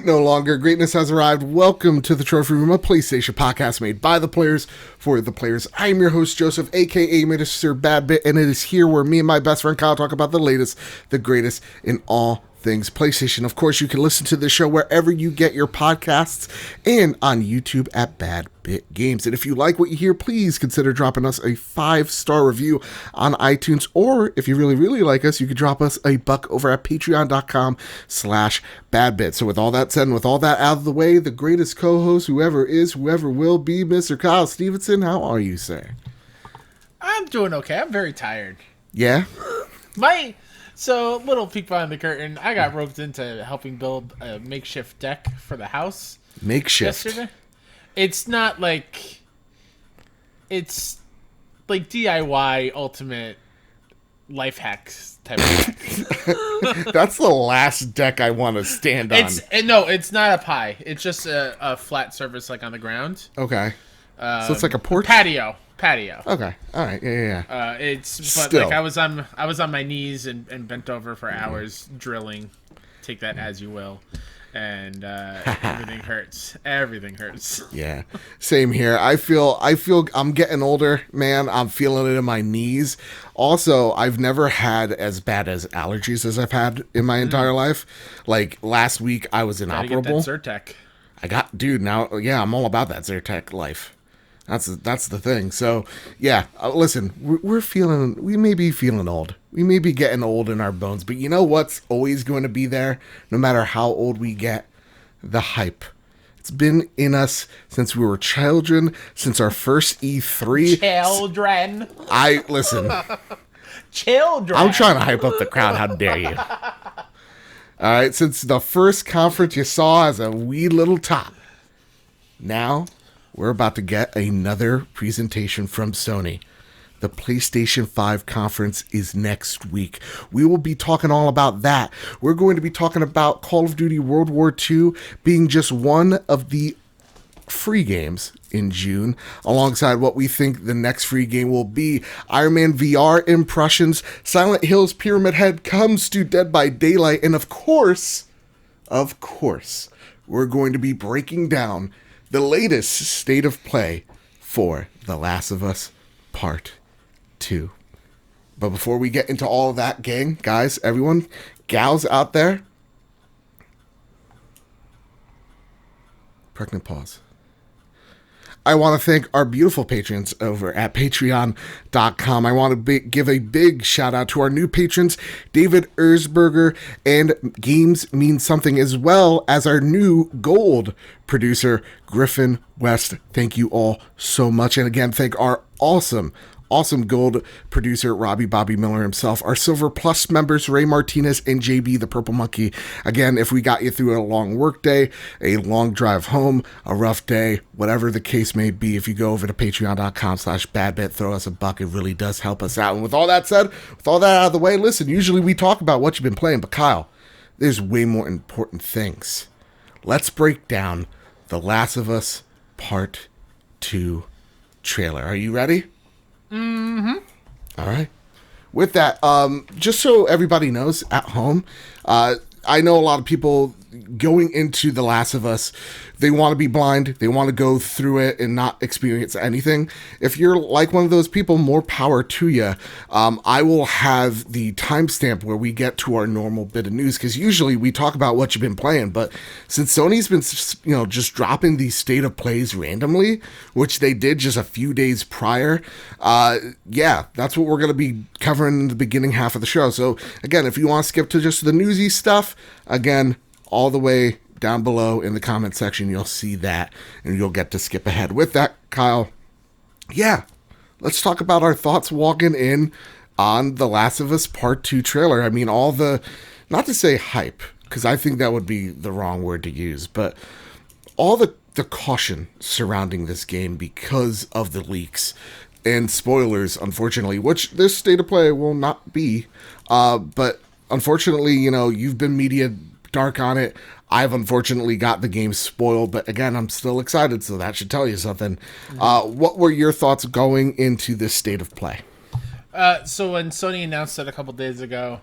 wait no longer. Greatness has arrived. Welcome to the Trophy Room, a PlayStation podcast made by the players for the players. I'm your host, Joseph, a.k.a. Mr. Badbit, and it is here where me and my best friend Kyle talk about the latest, the greatest in all things PlayStation. Of course, you can listen to this show wherever you get your podcasts and on YouTube at Badbit Games. And if you like what you hear, please consider dropping us a 5-star review on iTunes. Or if you really, really like us, you could drop us a buck over at patreon.com/badbit. So with all that said and with all that out of the way, the greatest co-host, whoever is, whoever will be, Mr. Kyle Stevenson, how are you, sir? I'm doing okay. I'm very tired. Yeah? So, little peek behind the curtain, I got roped into helping build a makeshift deck for the house. Makeshift? Yesterday. It's not like... It's like DIY ultimate life hacks type of deck. That's the last deck I want to stand on. No, it's not a pie. It's just a flat surface like on the ground. Okay. So it's like a porch? Patio. Okay. All right. Yeah. Like I was on my knees and bent over for hours drilling. Take that as you will. And everything hurts. Everything hurts. Yeah. Same here. I feel I'm getting older, man. I'm feeling it in my knees. Also, I've never had as bad as allergies as I've had in my entire life. Like last week I was inoperable. Gotta get that Zyrtec. I'm all about that Zyrtec life. That's the thing. So, yeah, listen, we may be feeling old. We may be getting old in our bones, but you know what's always going to be there, no matter how old we get? The hype. It's been in us since we were children, since our first E3. Children. Children. I'm trying to hype up the crowd. How dare you? All right, since the first conference you saw as a wee little top. Now... we're about to get another presentation from Sony. The PlayStation 5 conference is next week. We will be talking all about that. We're going to be talking about Call of Duty World War II being just one of the free games in June, alongside what we think the next free game will be. Iron Man VR impressions, Silent Hill's Pyramid Head comes to Dead by Daylight, and of course, we're going to be breaking down the latest state of play for The Last of Us Part 2. But before we get into all of that, gang, guys, everyone, gals out there. Pregnant pause. I want to thank our beautiful patrons over at patreon.com. I want to give a big shout out to our new patrons, David Erzberger and Games Mean Something, as well as our new gold producer, Griffin West. Thank you all so much. And again, thank our awesome gold producer, Robbie Bobby Miller himself, our Silver Plus members, Ray Martinez and JB the Purple Monkey. Again, if we got you through a long work day, a long drive home, a rough day, whatever the case may be, if you go over to patreon.com/badbit, throw us a buck. It really does help us out. And with all that said, with all that out of the way, listen, usually we talk about what you've been playing, but Kyle, there's way more important things. Let's break down The Last of Us Part 2 trailer. Are you ready? Mm-hmm. All right. With that, just so everybody knows at home, I know a lot of people going into The Last of Us, they want to be blind. They want to go through it and not experience anything. If you're like one of those people, more power to you. I will have the timestamp where we get to our normal bit of news, because usually we talk about what you've been playing. But since Sony's been, just dropping these state of plays randomly, which they did just a few days prior, that's what we're going to be covering in the beginning half of the show. So again, if you want to skip to just the newsy stuff, again, all the way down below in the comment section, you'll see that, and you'll get to skip ahead. With that, Kyle, let's talk about our thoughts walking in on The Last of Us Part 2 trailer. I mean, all the, not to say hype, because I think that would be the wrong word to use, but all the caution surrounding this game because of the leaks and spoilers, unfortunately, which this state of play will not be, but unfortunately, you've been media dark on it. I've unfortunately got the game spoiled, but again, I'm still excited, so that should tell you something. What were your thoughts going into this state of play? So when Sony announced it a couple days ago,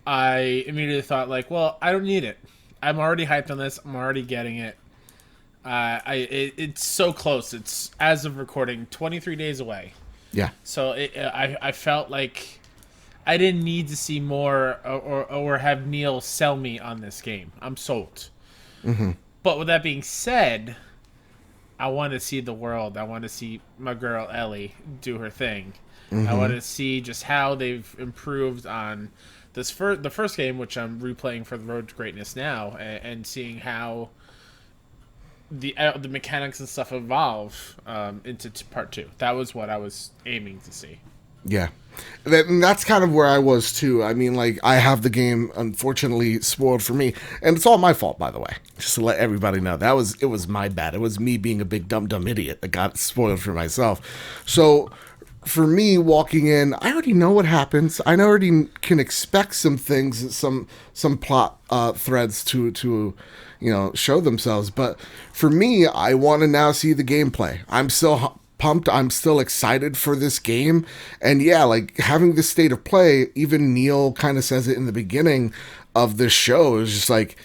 I immediately thought, I don't need it. I'm already hyped on this. I'm already getting it. It's so close. It's, as of recording, 23 days away. Yeah. So I felt like I didn't need to see more or have Neil sell me on this game. I'm sold. Mm-hmm. But with that being said, I want to see the world. I want to see my girl Ellie do her thing. Mm-hmm. I want to see just how they've improved on the first game, which I'm replaying for the Road to Greatness now, and seeing how the mechanics and stuff evolve into part 2. That was what I was aiming to see. Yeah. And that's kind of where I was too. I mean, like, I have the game unfortunately spoiled for me, and it's all my fault, by the way. Just to let everybody know, it was my bad. It was me being a big dumb idiot that got spoiled for myself. So for me, walking in, I already know what happens. I already can expect some things, some plot threads to show themselves. But for me, I want to now see the gameplay. I'm still pumped. I'm still excited for this game. And yeah, like, having this state of play, even Neil kind of says it in the beginning of this show, is just like,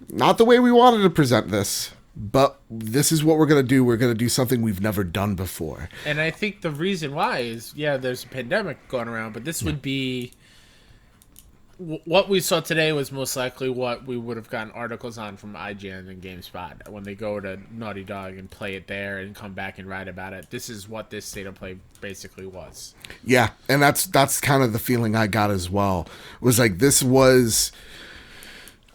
not the way we wanted to present this, but this is what we're going to do. We're going to do something we've never done before. And I think the reason why is, yeah, there's a pandemic going around, but this would be... What we saw today was most likely what we would have gotten articles on from IGN and GameSpot when they go to Naughty Dog and play it there and come back and write about it. This is what this state of play basically was. Yeah, and that's kind of the feeling I got as well. Was like, this was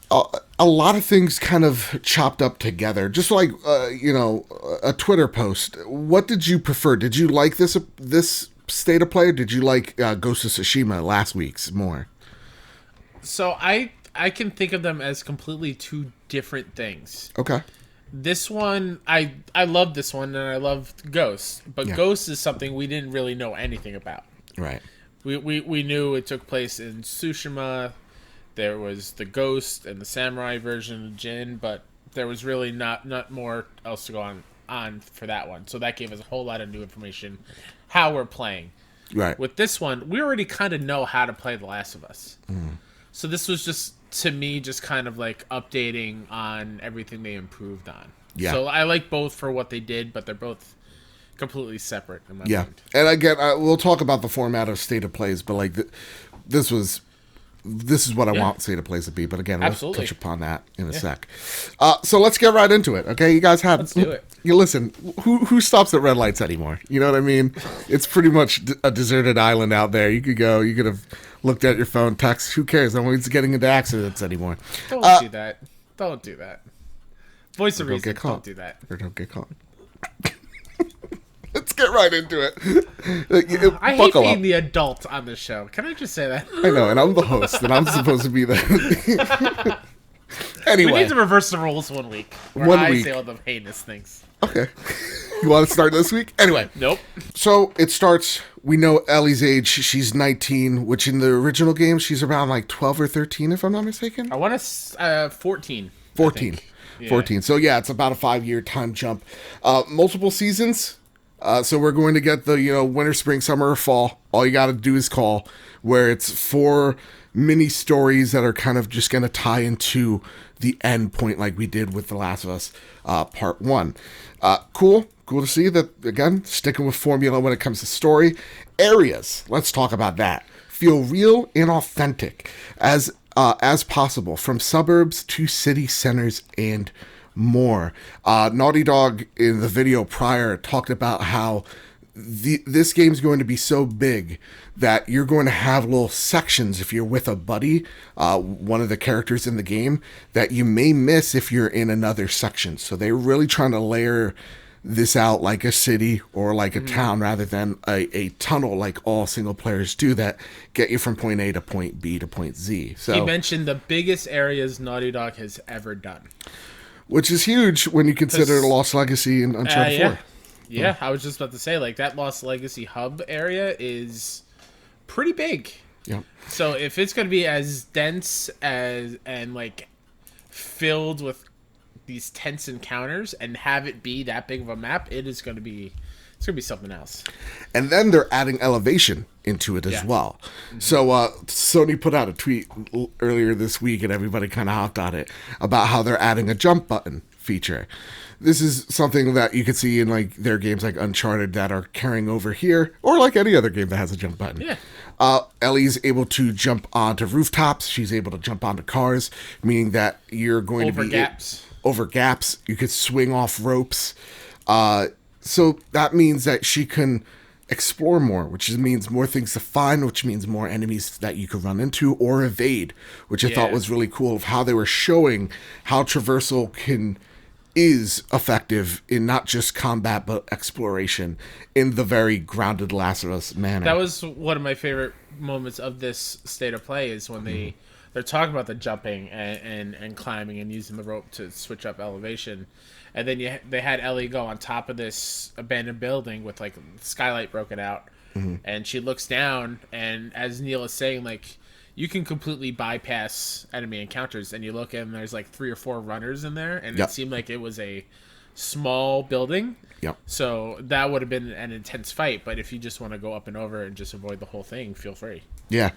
a lot of things kind of chopped up together, just like a Twitter post. What did you prefer? Did you like this state of play, or did you like Ghost of Tsushima last week's more? So I can think of them as completely two different things. Okay. This one, I love this one, and I love Ghost. But yeah. Ghost is something we didn't really know anything about. Right. We knew it took place in Tsushima. There was the Ghost and the Samurai version of Jin, but there was really not more else to go on for that one. So that gave us a whole lot of new information, how we're playing. Right. With this one, we already kind of know how to play The Last of Us. Mm. So this was just, to me, just kind of like updating on everything they improved on. Yeah. So I like both for what they did, but they're both completely separate in my mind. And again, we'll talk about the format of State of Plays, but like this is what I want State of Plays to be. But again, we'll touch upon that in a sec. So let's get right into it. Okay, you guys let's do it. You listen. Who stops at red lights anymore? You know what I mean? It's pretty much a deserted island out there. You could go. You could have looked at your phone, text. Who cares? No one's getting into accidents anymore. Don't do that. Don't do that. Voice of reason. Don't do that. Or don't get caught. Let's get right into it. I hate being the adult on this show. Can I just say that? I know, and I'm the host, and I'm supposed to be the... Anyway. We need to reverse the rules 1 week. Where I say all the heinous things. Okay. You want to start this week? Anyway. Nope. So it starts, we know Ellie's age. She's 19, which in the original game, she's around like 12 or 13, if I'm not mistaken. I want to... 14. 14. Yeah. 14. So yeah, it's about a 5-year time jump. Multiple seasons. So we're going to get the, winter, spring, summer, or fall. All you got to do is call, where it's 4 mini stories that are kind of just going to tie into the end point, like we did with The Last of Us Part 1. Cool to see that, again, sticking with formula when it comes to story. Areas, let's talk about that. Feel real and authentic as possible, from suburbs to city centers and more. Naughty Dog in the video prior talked about how this game's going to be so big that you're going to have little sections if you're with a buddy, one of the characters in the game, that you may miss if you're in another section. So they're really trying to layer this out like a city or like a town, rather than a tunnel like all single players do, that get you from point A to point B to point Z. So he mentioned the biggest areas Naughty Dog has ever done, which is huge when you consider the Lost Legacy and Uncharted 4. Yeah, I was just about to say, like, that Lost Legacy hub area is pretty big. Yeah. So if it's going to be as dense and like filled with these tense encounters and have it be that big of a map, it is going to be It's gonna be something else. And then they're adding elevation into it as well. So Sony put out a tweet earlier this week, and everybody kind of hopped on it about how they're adding a jump button feature. This is something that you could see in like their games like Uncharted that are carrying over here, or like any other game that has a jump button. Yeah. Ellie's able to jump onto rooftops. She's able to jump onto cars, meaning that you're going Over to be gaps. Over gaps. You could swing off ropes. So that means that she can explore more, which means more things to find, which means more enemies that you could run into or evade, which I thought was really cool of how they were showing how traversal is effective in not just combat but exploration in the very grounded Last of Us manner. That was one of my favorite moments of this state of play is when they're talking about the jumping and climbing and using the rope to switch up elevation. And then they had Ellie go on top of this abandoned building with like skylight broken out. And she looks down, and as Neil is saying, like, you can completely bypass enemy encounters, and you look and there's like 3 or 4 runners in there, and it seemed like it was a small building. So that would have been an intense fight, but if you just want to go up and over and just avoid the whole thing, feel free. That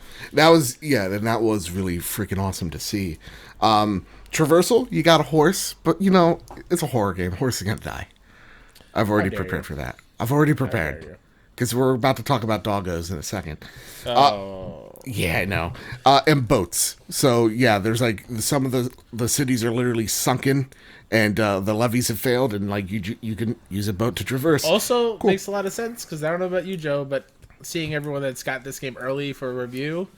was really freaking awesome to see. Traversal, you got a horse, but you know, it's a horror game. Horse is gonna die. I've already prepared for that. I've already prepared. Because we're about to talk about doggos in a second. Yeah, I know. And boats. So, yeah, there's like some of the cities are literally sunken and the levees have failed, and like you can use a boat to traverse. Also, makes a lot of sense because I don't know about you, Joe, but seeing everyone that's got this game early for a review,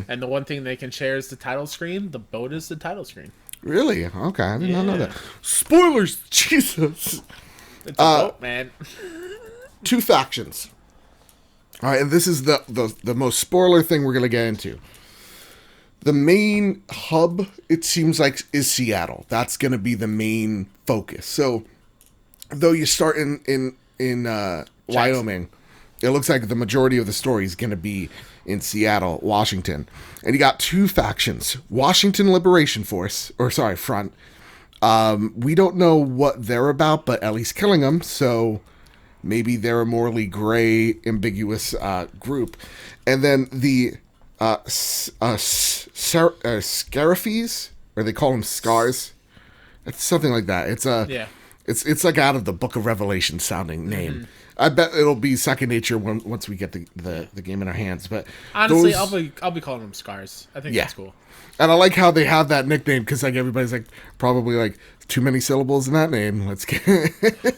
and the one thing they can share is the title screen, the boat is the title screen. Really? Okay, I did not know that. Spoilers! Jesus! It's a boat, man. 2 factions. All right, and this is the most spoiler thing we're going to get into. The main hub, it seems like, is Seattle. That's going to be the main focus. So, though you start in Wyoming, it looks like the majority of the story is going to be in Seattle, Washington. And you got 2 factions. Washington Liberation Force, Front. We don't know what they're about, but Ellie's killing them, so maybe they're a morally gray, ambiguous group. And then the Scarafes, or they call them Scars. It's something like that. It's like out of the Book of Revelation sounding name. I bet it'll be second nature once we get the game in our hands. But honestly, I'll be calling them Scars. I think that's cool. And I like how they have that nickname because like everybody's like probably like too many syllables in that name. Let's get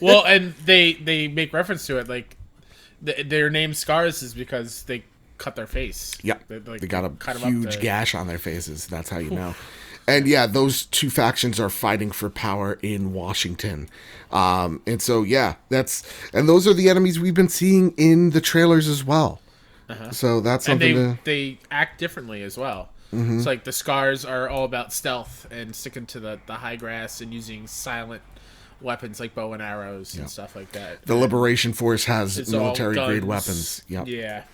well, and they make reference to it like their name Scars is because they cut their face. Yeah, they got a huge gash on their faces. That's how you know. And yeah, those 2 factions are fighting for power in Washington. And so, yeah, those are the enemies we've been seeing in the trailers as well. So that's something. And they act differently as well. It's like the Scars are all about stealth and sticking to the high grass and using silent weapons like bow and arrows and stuff like that. The Liberation Force has military-grade weapons. Yep. Yeah.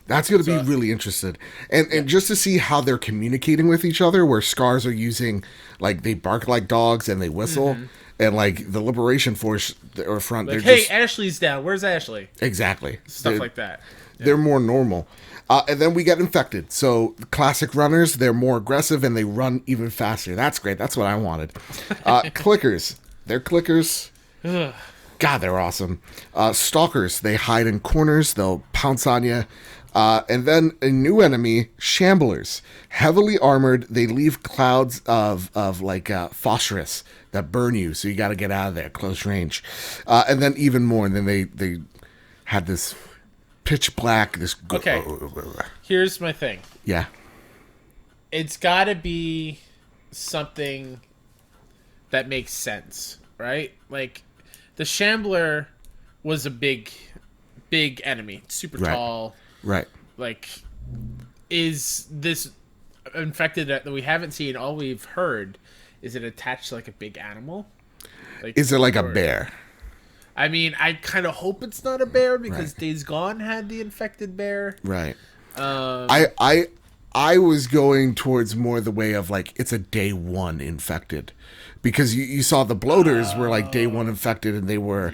That's going to be really interesting. And just to see how they're communicating with each other, where Scars are using, like, they bark like dogs and they whistle. And, like, the Liberation Force or Front, like, hey, Ashley's down. Where's Ashley? Exactly. Stuff like that. They're more normal. And then we get infected. So, the classic runners, they're more aggressive and they run even faster. That's great. That's what I wanted. Clickers. They're clickers. God, they're awesome. Stalkers, they hide in corners. They'll pounce on you. And then a new enemy, Shamblers. Heavily armored, they leave clouds of phosphorus that burn you, so you got to get out of there, close range. And then even more, and then they had this pitch black, this... Okay, here's my thing. Yeah. It's got to be something that makes sense, right? Like, the Shambler was a big enemy, super tall... Right. Like, is this infected that we haven't seen? All we've heard is it attached to like a big animal? Like, is it like a bear? I mean, I kind of hope it's not a bear because Days Gone had the infected bear. Right. I was going towards more the way of like it's a day 1 infected because you saw the bloaters were like day 1 infected and they were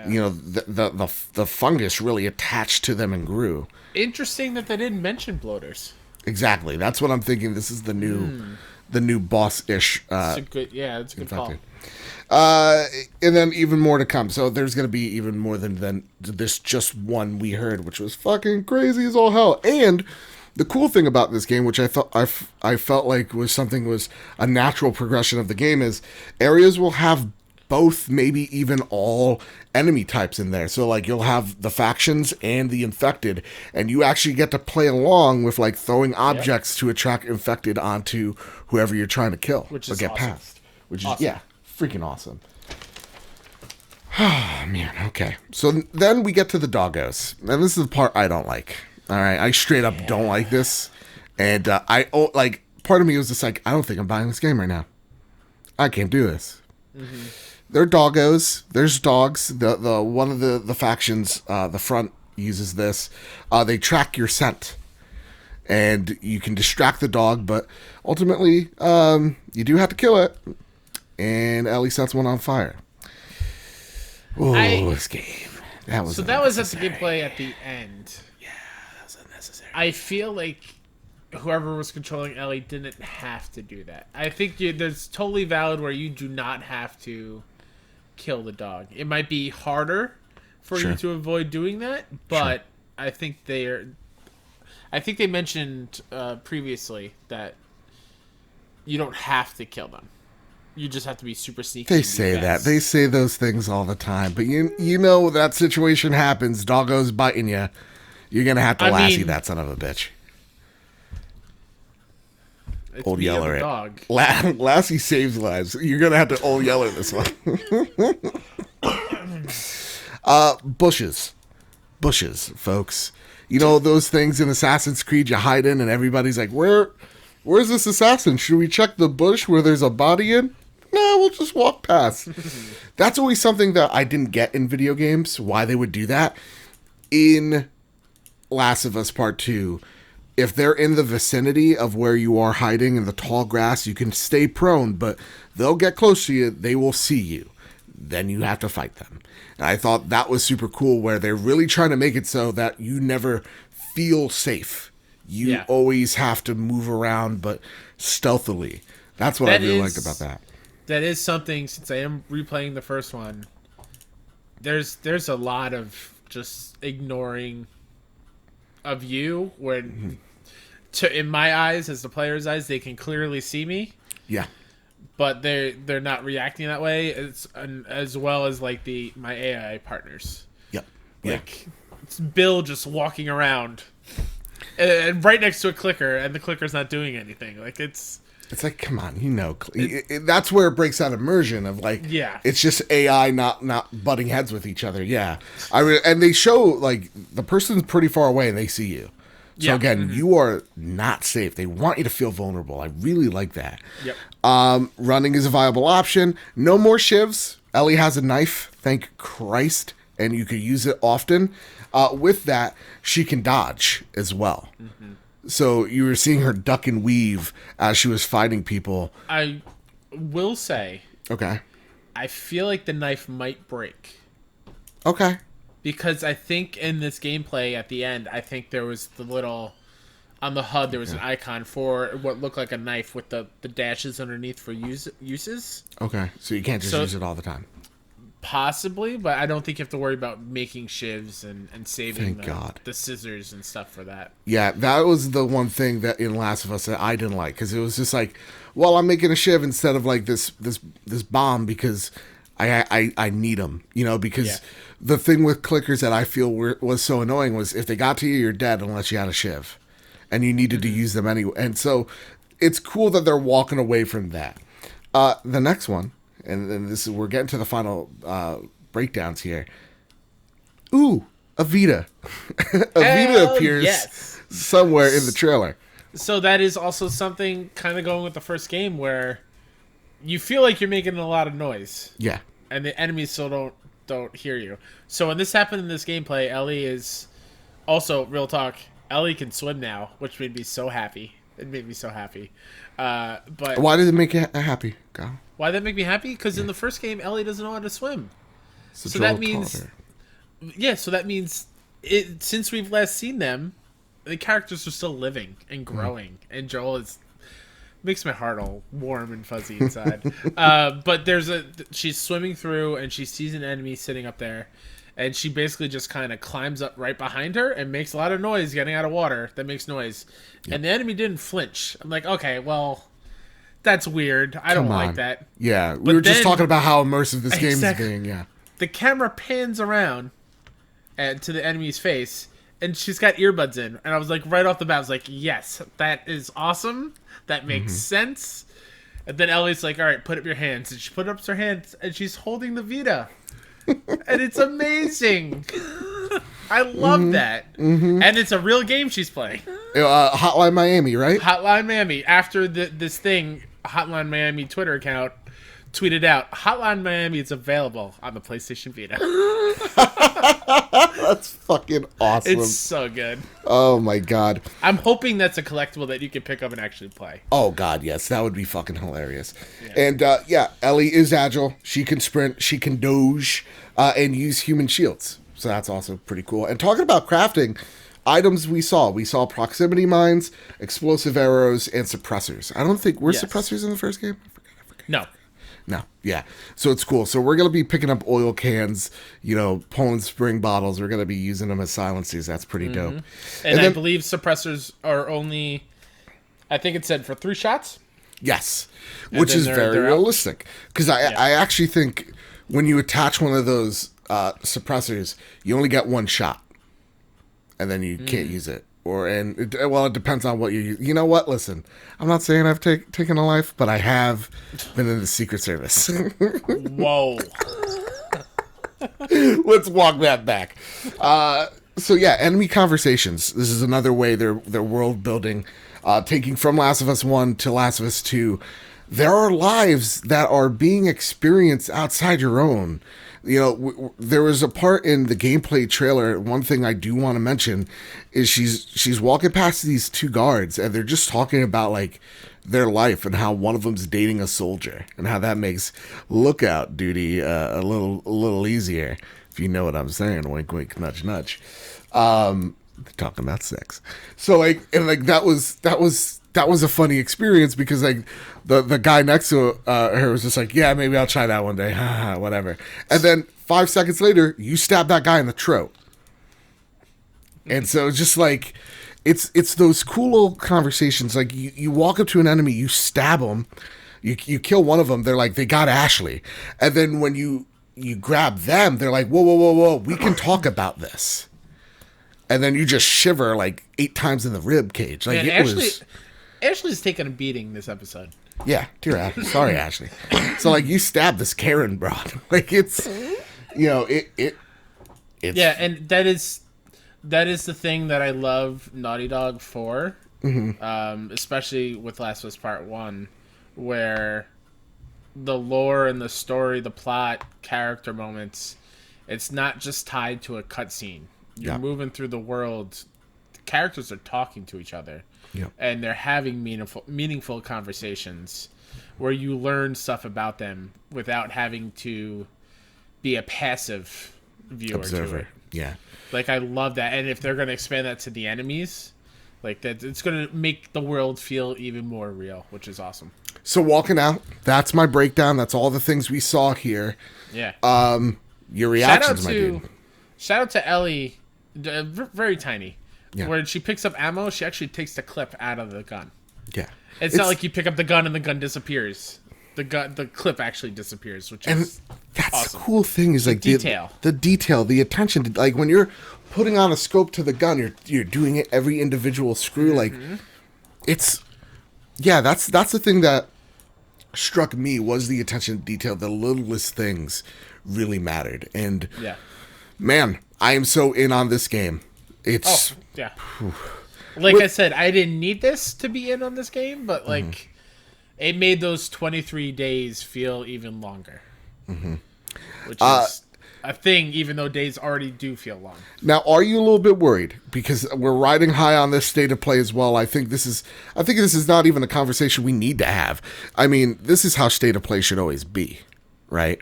you know, the fungus really attached to them and grew. Interesting that they didn't mention bloaters. Exactly. That's what I'm thinking. This is the new boss-ish. It's a good call. And then even more to come. So there's going to be even more than this just one we heard, which was fucking crazy as all hell. And the cool thing about this game, which I felt like was a natural progression of the game, is areas will have both, maybe even all enemy types in there. So like you'll have the factions and the infected, and you actually get to play along with like throwing objects to attract infected onto whoever you're trying to kill which or is get awesome. past. Which is freaking awesome. Oh man, okay. So then we get to the doggos, and this is the part I don't like. All right, I straight up don't like this, and part of me was just like, I don't think I'm buying this game right now. I can't do this. Mm-hmm. They're doggos. There's dogs. The one of the factions, the front uses this. They track your scent, and you can distract the dog, but ultimately, you do have to kill it. And Ellie sets one on fire. Oh, this game. That was at the gameplay at the end. Yeah, that was unnecessary. I feel like whoever was controlling Ellie didn't have to do that. I think there's totally valid where you do not have to kill the dog. It might be harder for you to avoid doing that, but I think they mentioned previously that you don't have to kill them. You just have to be super sneaky. They say that. They say those things all the time. But you know that situation happens. Doggo's biting you. You're going to have to lassie that son of a bitch. Old Yeller it. Dog. Lassie saves lives. You're going to have to Old Yeller this one. Bushes. Bushes, folks. You know those things in Assassin's Creed you hide in and everybody's like, where's this assassin? Should we check the bush where there's a body in? No, we'll just walk past. That's always something that I didn't get in video games, why they would do that. In Last of Us Part 2, if they're in the vicinity of where you are hiding in the tall grass, you can stay prone, but they'll get close to you, they will see you. Then you have to fight them. And I thought that was super cool, where they're really trying to make it so that you never feel safe. You always have to move around, but stealthily. That's what I really liked about that. That is something, since I am replaying the first one, there's a lot of just ignoring of you when, in my eyes, as the player's eyes, they can clearly see me. Yeah. But they're not reacting that way, as well as like my AI partners. Yep. Like, it's Bill just walking around. And right next to a clicker, and the clicker's not doing anything. Like, it's like, come on, that's where it breaks out immersion of like, it's just AI not butting heads with each other. Yeah, and they show like the person's pretty far away and they see you. So again, you are not safe. They want you to feel vulnerable. I really like that. Yep. Running is a viable option. No more shivs. Ellie has a knife, thank Christ, and you could use it often. With that, she can dodge as well. Mm-hmm. So you were seeing her duck and weave as she was fighting people. I will say, okay, I feel like the knife might break. Okay. Because I think in this gameplay at the end, I think there was the little, on the HUD, there was an icon for what looked like a knife with the dashes underneath for uses. Okay, so you can't just use it all the time. Possibly, but I don't think you have to worry about making shivs and saving the scissors and stuff for that. Yeah, that was the one thing that in Last of Us that I didn't like, because it was just like, well, I'm making a shiv instead of like this bomb because I need them, because the thing with clickers that I feel was so annoying was if they got to you, you're dead unless you had a shiv, and you needed to use them anyway. And so it's cool that they're walking away from that. The next one. And then we're getting to the final breakdowns here. Ooh, Avita. Avita appears somewhere in the trailer. So that is also something kind of going with the first game where you feel like you're making a lot of noise. Yeah. And the enemies still don't hear you. So when this happened in this gameplay, Ellie is also, real talk, Ellie can swim now, which made me so happy. It made me so happy. But why did it make you happy, Kyle? Why did that make me happy? Because in the first game, Ellie doesn't know how to swim. So that means yeah, so that means since we've last seen them, the characters are still living and growing, and Joel is makes my heart all warm and fuzzy inside. But she's swimming through and she sees an enemy sitting up there, and she basically just kind of climbs up right behind her and makes a lot of noise getting out of water. That makes noise, and the enemy didn't flinch. I'm like, okay, well, that's weird. I don't like that. Yeah, we were just talking about how immersive this game is being. Yeah, the camera pans around and to the enemy's face, and she's got earbuds in, and I was like, right off the bat, I was like, yes, that is awesome. That makes sense. And then Ellie's like, all right, put up your hands. And she put up her hands, and she's holding the Vita. And it's amazing. I love that. And it's a real game she's playing. Hotline Miami, right? Hotline Miami. After this thing, Hotline Miami Twitter account tweeted out, Hotline Miami is available on the PlayStation Vita. That's fucking awesome. It's so good. Oh my god. I'm hoping that's a collectible that you can pick up and actually play. Oh god, yes. That would be fucking hilarious. Yeah. And Ellie is agile. She can sprint. She can doge and use human shields. So that's also pretty cool. And talking about crafting, items we saw proximity mines, explosive arrows, and suppressors. I don't think... Were suppressors in the first game? I forgot. No, yeah. So it's cool. So we're going to be picking up oil cans, pulling spring bottles. We're going to be using them as silencers. That's pretty dope. And I believe suppressors are only, I think it said for 3 shots? Yes, which is very realistic. Because I actually think when you attach one of those suppressors, you only get 1 shot. And then you can't use it. It depends on what you use. You know what? Listen, I'm not saying I've taken a life, but I have been in the Secret Service. Whoa. Let's walk that back. Enemy conversations. This is another way they're world building, taking from Last of Us 1 to Last of Us 2. There are lives that are being experienced outside your own. There was a part in the gameplay trailer. One thing I do want to mention is she's walking past these 2 guards, and they're just talking about like their life and how one of them's dating a soldier and how that makes lookout duty a little easier, if you know what I'm saying. Wink, wink, nudge, nudge. They're talking about sex. So that was a funny experience because the guy next to her was just like, yeah, maybe I'll try that one day, whatever. And then 5 seconds later, you stab that guy in the throat. And so it's just like, it's those cool little conversations. Like you walk up to an enemy, you stab them, you kill one of them. They're like, they got Ashley. And then when you grab them, they're like, whoa, we can talk about this. And then you just shiver like 8 times in the rib cage. Like Ashley's taking a beating this episode. Yeah, dear Ashley. Sorry, Ashley. So you stabbed this Karen broad. It's yeah, and that is the thing that I love Naughty Dog for, especially with Last of Us Part 1, where the lore and the story, the plot, character moments, it's not just tied to a cutscene. You're moving through the world. The characters are talking to each other. Yep. And they're having meaningful conversations where you learn stuff about them without having to be a passive viewer to it. Yeah. I love that. And if they're going to expand that to the enemies, that, it's going to make the world feel even more real, which is awesome. So walking out, that's my breakdown. That's all the things we saw here. Yeah. Your reactions, my dude. Shout out to Ellie, very tiny. Yeah. When she picks up ammo, she actually takes the clip out of the gun. Yeah. It's not like you pick up the gun and the gun disappears. The clip actually disappears, which is that's awesome. The cool thing is detail. The detail, the attention to, when you're putting on a scope to the gun, you're doing it every individual screw. That's the thing that struck me was the attention to detail. The littlest things really mattered. And man, I am so in on this game. It's I said, I didn't need this to be in on this game, but it made those 23 days feel even longer, which is a thing, even though days already do feel long. Now, are you a little bit worried because we're riding high on this state of play as well? I think this is not even a conversation we need to have. I mean, this is how state of play should always be, right?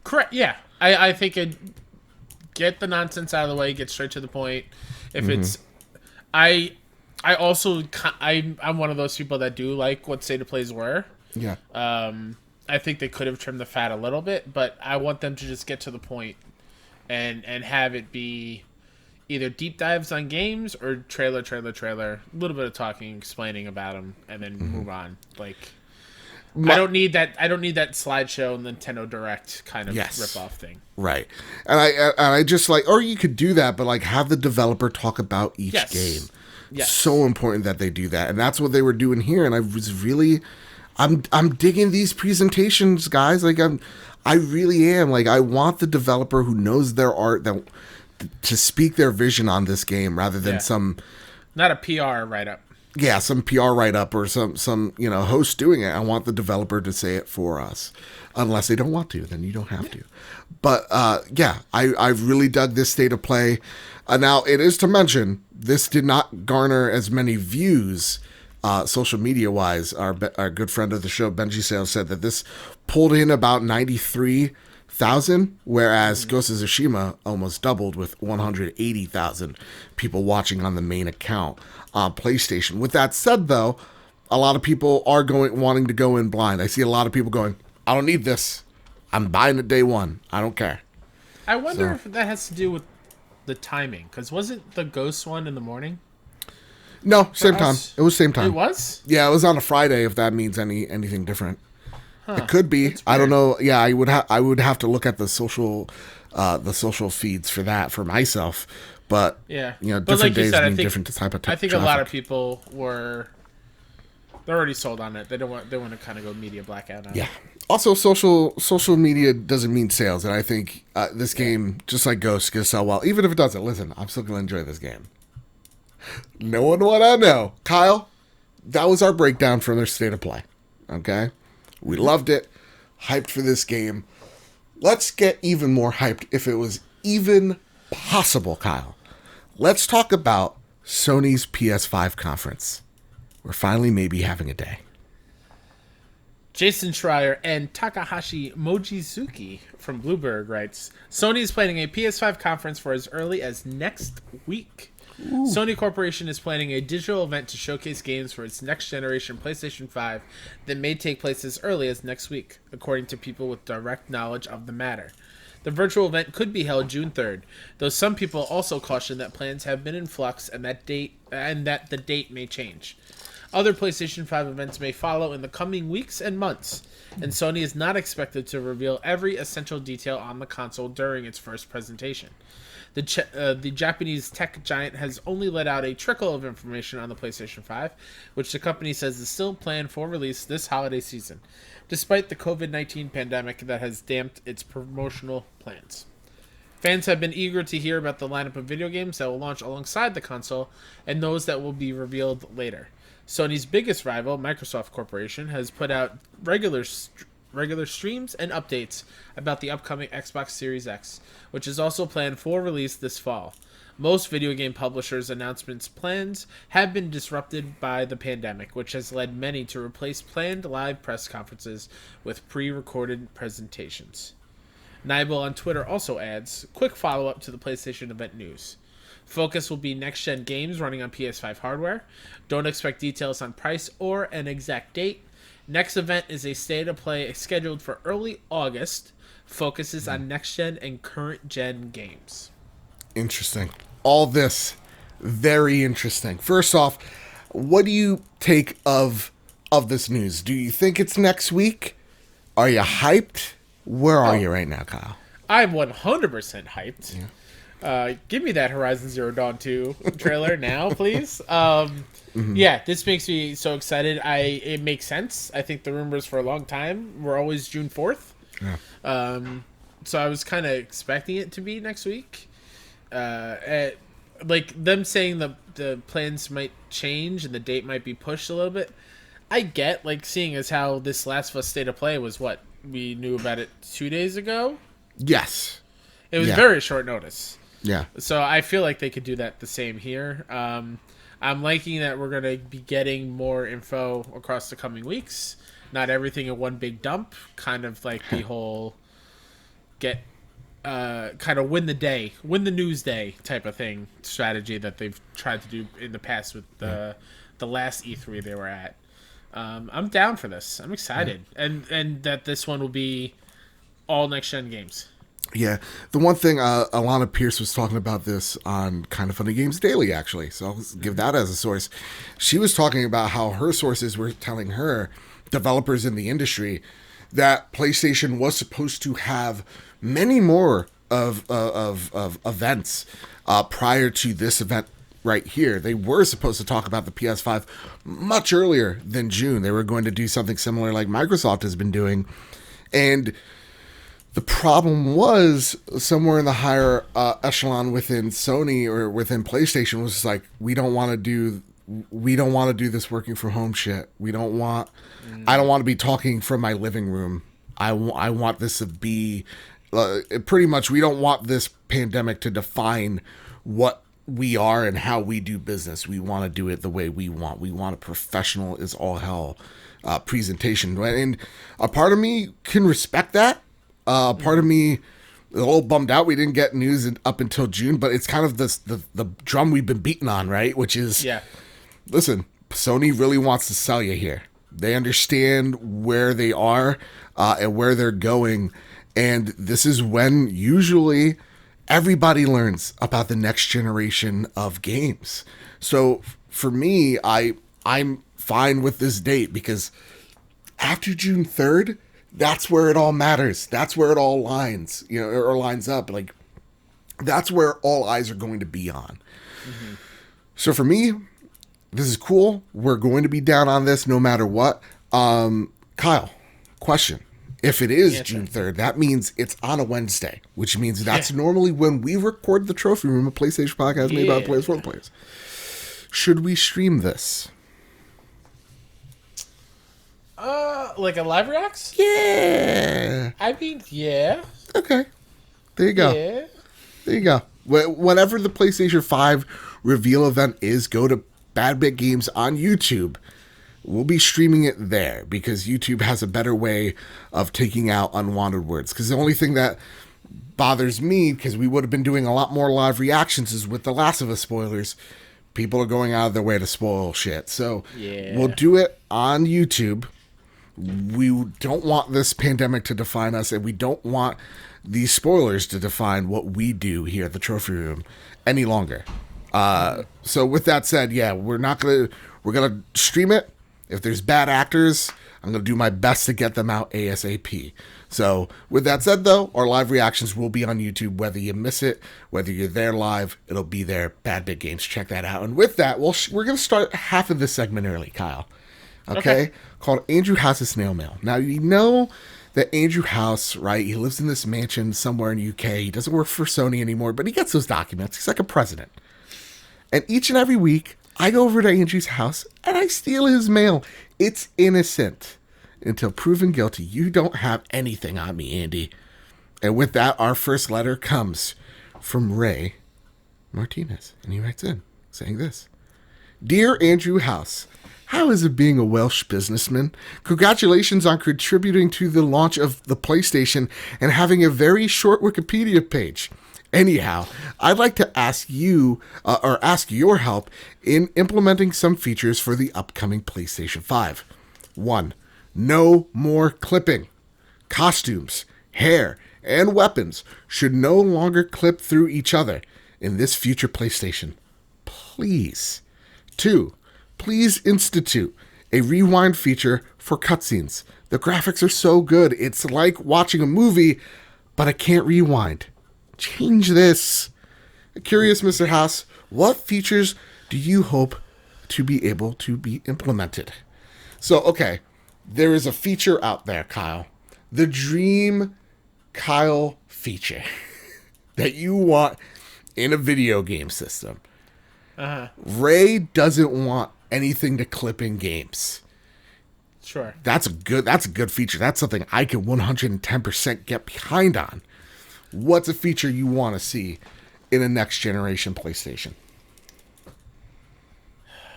Correct. Yeah, I think get the nonsense out of the way, get straight to the point. If it's, I also I'm one of those people that do like what state of plays were. Yeah. I think they could have trimmed the fat a little bit, but I want them to just get to the point and have it be either deep dives on games or trailer, a little bit of talking, explaining about them, and then move on. Like, I don't need that slideshow Nintendo Direct kind of rip-off thing. Right. And I just like, or you could do that, but like have the developer talk about each game. Yes. So important that they do that. And that's what they were doing here. And I was really, I'm digging these presentations, guys. Like I really am. Like, I want the developer who knows their art to speak their vision on this game rather than some, not a PR write-up. Yeah, some PR write-up or some host doing it. I want the developer to say it for us. Unless they don't want to, then you don't have to. But, I've really dug this state of play. Now, it is to mention, this did not garner as many views social media-wise. Our good friend of the show, Benji Sales, said that this pulled in about 93,000, whereas Ghost of Tsushima almost doubled with 180,000 people watching on the main account on PlayStation. With that said, though, a lot of people are wanting to go in blind. I see a lot of people going, I don't need this. I'm buying it day one. I don't care. I wonder if that has to do with the timing, because wasn't the Ghost one in the morning? No, same time. It was same time. It was? Yeah, it was on a Friday, if that means anything different. It could be. I don't know. Yeah, I would have to look at the social feeds for that for myself. But different like days said, mean different type of I think traffic. a lot of people they're already sold on it. They want to kind of go media blackout on it. Yeah. Also, social media doesn't mean sales, and I think this game, just like Ghost, is gonna sell well. Even if it doesn't, listen, I'm still gonna enjoy this game. Knowing what I know, Kyle, that was our breakdown from their state of play. Okay, we loved it, hyped for this game. Let's get even more hyped if it was even possible, Kyle. Let's talk about Sony's PS5 conference. We're finally maybe having a day. Jason Schreier and Takahashi Mochizuki from Bloomberg writes, Sony is planning a PS5 conference for as early as next week. Ooh. Sony Corporation is planning a digital event to showcase games for its next-generation PlayStation 5 that may take place as early as next week, according to people with direct knowledge of the matter. The virtual event could be held June 3rd, though some people also caution that plans have been in flux and that the date may change. Other PlayStation 5 events may follow in the coming weeks and months, and Sony is not expected to reveal every essential detail on the console during its first presentation. The Japanese tech giant has only let out a trickle of information on the PlayStation 5, which the company says is still planned for release this holiday season, despite the COVID-19 pandemic that has damped its promotional plans. Fans have been eager to hear about the lineup of video games that will launch alongside the console and those that will be revealed later. Sony's biggest rival, Microsoft Corporation, has put out regular streams and updates about the upcoming Xbox Series X, which is also planned for release this fall. Most video game publishers' announcements plans have been disrupted by the pandemic, which has led many to replace planned live press conferences with pre-recorded presentations. Nibel on Twitter also adds, quick follow-up to the PlayStation event news. Focus will be next-gen games running on PS5 hardware. Don't expect details on price or an exact date. Next event is a state of play scheduled for early August. Focuses on next-gen and current-gen games. Interesting. All this, very interesting. First off, what do you take of this news? Do you think it's next week? Are you hyped? Where are you right now, Kyle? I'm 100% hyped. Yeah. Give me that Horizon Zero Dawn 2 trailer now, please. Yeah, this makes me so excited. It makes sense. I think the rumors for a long time were always June 4th. Yeah. So I was kind of expecting it to be next week. Like them saying the plans might change and the date might be pushed a little bit. I get, like, seeing as how this Last of Us State of Play was what we knew about it 2 days ago. Yes. It was very short notice. Yeah. So I feel like they could do that the same here. I'm liking that we're going to be getting more info across the coming weeks. Not everything in one big dump. Kind of like the whole get kind of win the news day type of thing strategy that they've tried to do in the past with the last E3 they were at. I'm down for this. I'm excited, and that this one will be all next gen games. Yeah, the one thing Alana Pierce was talking about this on Kind of Funny Games Daily, actually. So I'll give that as a source. She was talking about how her sources were telling her, developers in the industry, that PlayStation was supposed to have many more of events prior to this event right here. They were supposed to talk about the PS5 much earlier than June. They were going to do something similar like Microsoft has been doing, and the problem was somewhere in the higher echelon within Sony or within PlayStation was like, we don't want to do this working from home shit. I don't want to be talking from my living room. I want this to be pretty much, we don't want this pandemic to define what we are and how we do business. We want to do it the way we want. We want a professional as all hell presentation. And a part of me can respect that. Part of me is a little bummed out we didn't get news up until June, but it's kind of the drum we've been beating on, right? Which is, listen, Sony really wants to sell you here. They understand where they are and where they're going, and this is when usually everybody learns about the next generation of games. So for me, I'm fine with this date because after June 3rd, that's where it all matters. That's where it all lines, or lines up. Like, that's where all eyes are going to be on. Mm-hmm. So for me, this is cool. We're going to be down on this no matter what. Kyle, question. If it is June 3rd, that means it's on a Wednesday, which means that's normally when we record the Trophy Room, a PlayStation podcast made by the players for the players. Should we stream this? Like a live reacts? Yeah. I mean, yeah. Okay. There you go. Yeah. There you go. Whatever the PlayStation 5 reveal event is, go to Bad Bit Games on YouTube. We'll be streaming it there because YouTube has a better way of taking out unwanted words. Because the only thing that bothers me, because we would have been doing a lot more live reactions, is with The Last of Us spoilers. People are going out of their way to spoil shit. So we'll do it on YouTube. We don't want this pandemic to define us, and we don't want these spoilers to define what we do here at the Trophy Room any longer. So with that said, we're gonna stream it. If there's bad actors, I'm gonna do my best to get them out ASAP. So with that said, though, our live reactions will be on YouTube. Whether you miss it, whether you're there live, it'll be there. Bad Bit Games, check that out. And with that, we're gonna start half of this segment early, Kyle. Okay? Called Andrew House's Snail Mail. Now, you know that Andrew House, right, he lives in this mansion somewhere in UK. He doesn't work for Sony anymore, but he gets those documents. He's like a president. And each and every week, I go over to Andrew's house and I steal his mail. It's innocent until proven guilty. You don't have anything on me, Andy. And with that, our first letter comes from Ray Martinez. And he writes in saying this. Dear Andrew House, how is it being a Welsh businessman? Congratulations on contributing to the launch of the PlayStation and having a very short Wikipedia page. Anyhow, I'd like to ask you, ask your help in implementing some features for the upcoming PlayStation 5. 1. No more clipping. Costumes, hair, and weapons should no longer clip through each other in this future PlayStation. Please. 2. Please institute a rewind feature for cutscenes. The graphics are so good, it's like watching a movie, but I can't rewind. Change this. Curious, Mr. House, what features do you hope to be able to be implemented? So, okay, there is a feature out there, Kyle. The dream Kyle feature that you want in a video game system. Ray doesn't want anything to clip in games. Sure. That's a good feature. That's something I can 110% get behind on. What's a feature you want to see in a next generation PlayStation?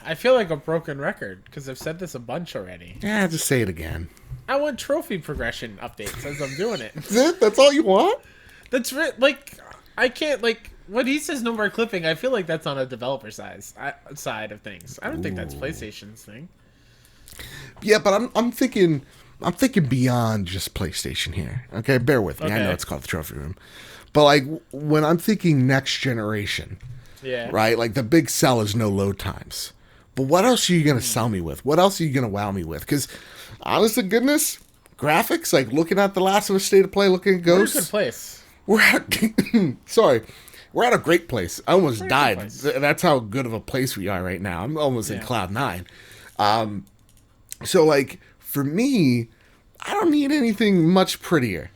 I feel like a broken record because I've said this a bunch already. Yeah, just say it again. I want trophy progression updates as I'm doing it. That's it? That's all you want? Like, I can't, like, when he says no more clipping, I feel like that's on a developer side of things. I don't think that's PlayStation's thing. Yeah, but I'm thinking beyond just PlayStation here. Okay, bear with me. I know it's called the trophy room, but like when I'm thinking next generation, Yeah. right? Like the big sell is no load times. But what else are you gonna sell me with? What else are you gonna wow me with? Because honest to goodness, graphics, like looking at the Last of Us State of Play, looking at Ghosts. We're in a good place. We're at we're at a great place. I almost died. That's how good of a place we are right now. I'm almost in cloud 9. So like for me, I don't need anything much prettier.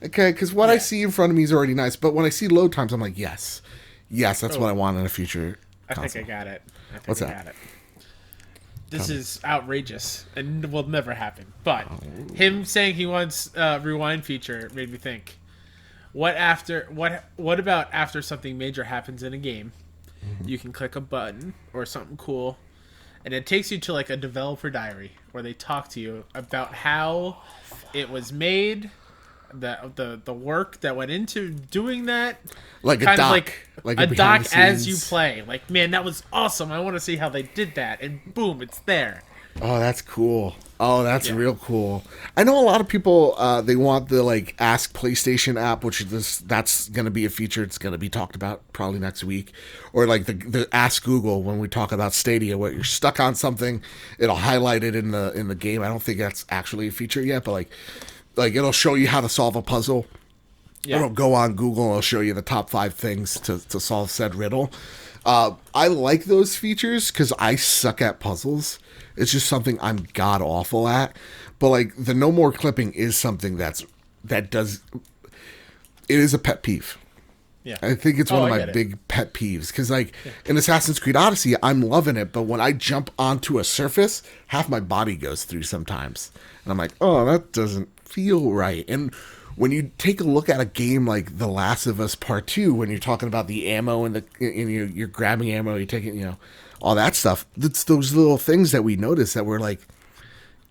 Okay, because what I see in front of me is already nice. But when I see load times, I'm like, yes, that's what I want in a future console. I think I got it. What's I that? got it. This is outrageous and will never happen. But him saying he wants a rewind feature made me think. What about after something major happens in a game, you can click a button or something cool, and it takes you to like a developer diary where they talk to you about how it was made, the work that went into doing that, like kind a doc, of like a doc as you scenes. play. Like, man, that was awesome. I want to see how they did that, and boom, it's there. Oh, that's cool. Oh, that's real cool. I know a lot of people, they want the, like, Ask PlayStation app, which that's going to be a feature. It's going to be talked about probably next week. Or, like, the Ask Google when we talk about Stadia, where you're stuck on something, it'll highlight it in the game. I don't think that's actually a feature yet, but, like it'll show you how to solve a puzzle. Yeah. It'll go on Google and it'll show you the top 5 things to solve said riddle. I like those features because I suck at puzzles. It's just something I'm god awful at. But like the no more clipping is something it is a pet peeve. Yeah. I think it's one of my big pet peeves because like in Assassin's Creed Odyssey, I'm loving it. But when I jump onto a surface, half my body goes through sometimes. And I'm like, oh, that doesn't feel right. And when you take a look at a game like The Last of Us Part 2, when you're talking about the ammo and you're grabbing ammo, you're taking, all that stuff, it's those little things that we notice that we're like,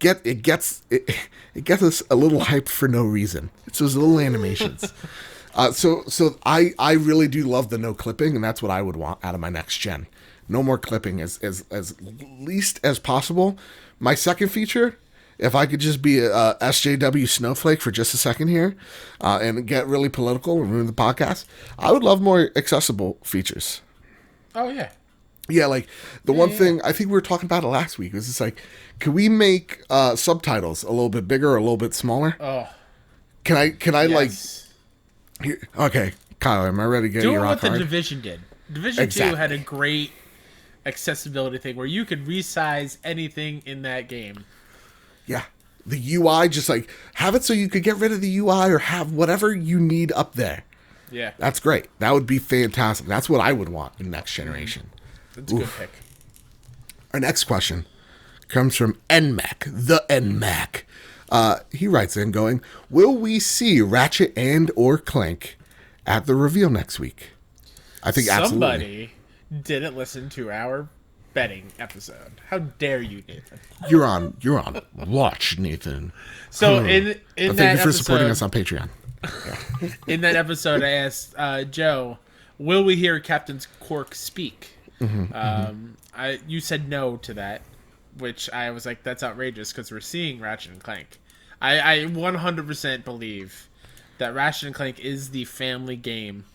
it gets us a little hyped for no reason. It's those little animations. So I really do love the no clipping, and that's what I would want out of my next gen. No more clipping as least as possible. My second feature, if I could just be a SJW snowflake for just a second here, and get really political and ruin the podcast, I would love more accessible features. Oh yeah. Yeah, like the one thing I think we were talking about it last week was it's like, can we make subtitles a little bit bigger or a little bit smaller? Oh. Can I Yes. Okay, Kyle, am I ready to get your rock what the hard? Division did. Division 2 had a great accessibility thing where you could resize anything in that game. Yeah. The UI, just like have it so you could get rid of the UI or have whatever you need up there. Yeah. That's great. That would be fantastic. That's what I would want in next generation. That's a good pick. Our next question comes from NMAC, the NMAC. He writes in going, will we see Ratchet and or Clank at the reveal next week? I think absolutely. Somebody didn't listen to our betting episode. How dare you, Nathan? You're on watch, Nathan. So in thank you for supporting us on Patreon. In that episode, I asked Joe, will we hear Captain Quark speak? You said no to that, which I was like, that's outrageous because we're seeing Ratchet and Clank. I 100% believe that Ratchet and Clank is the family game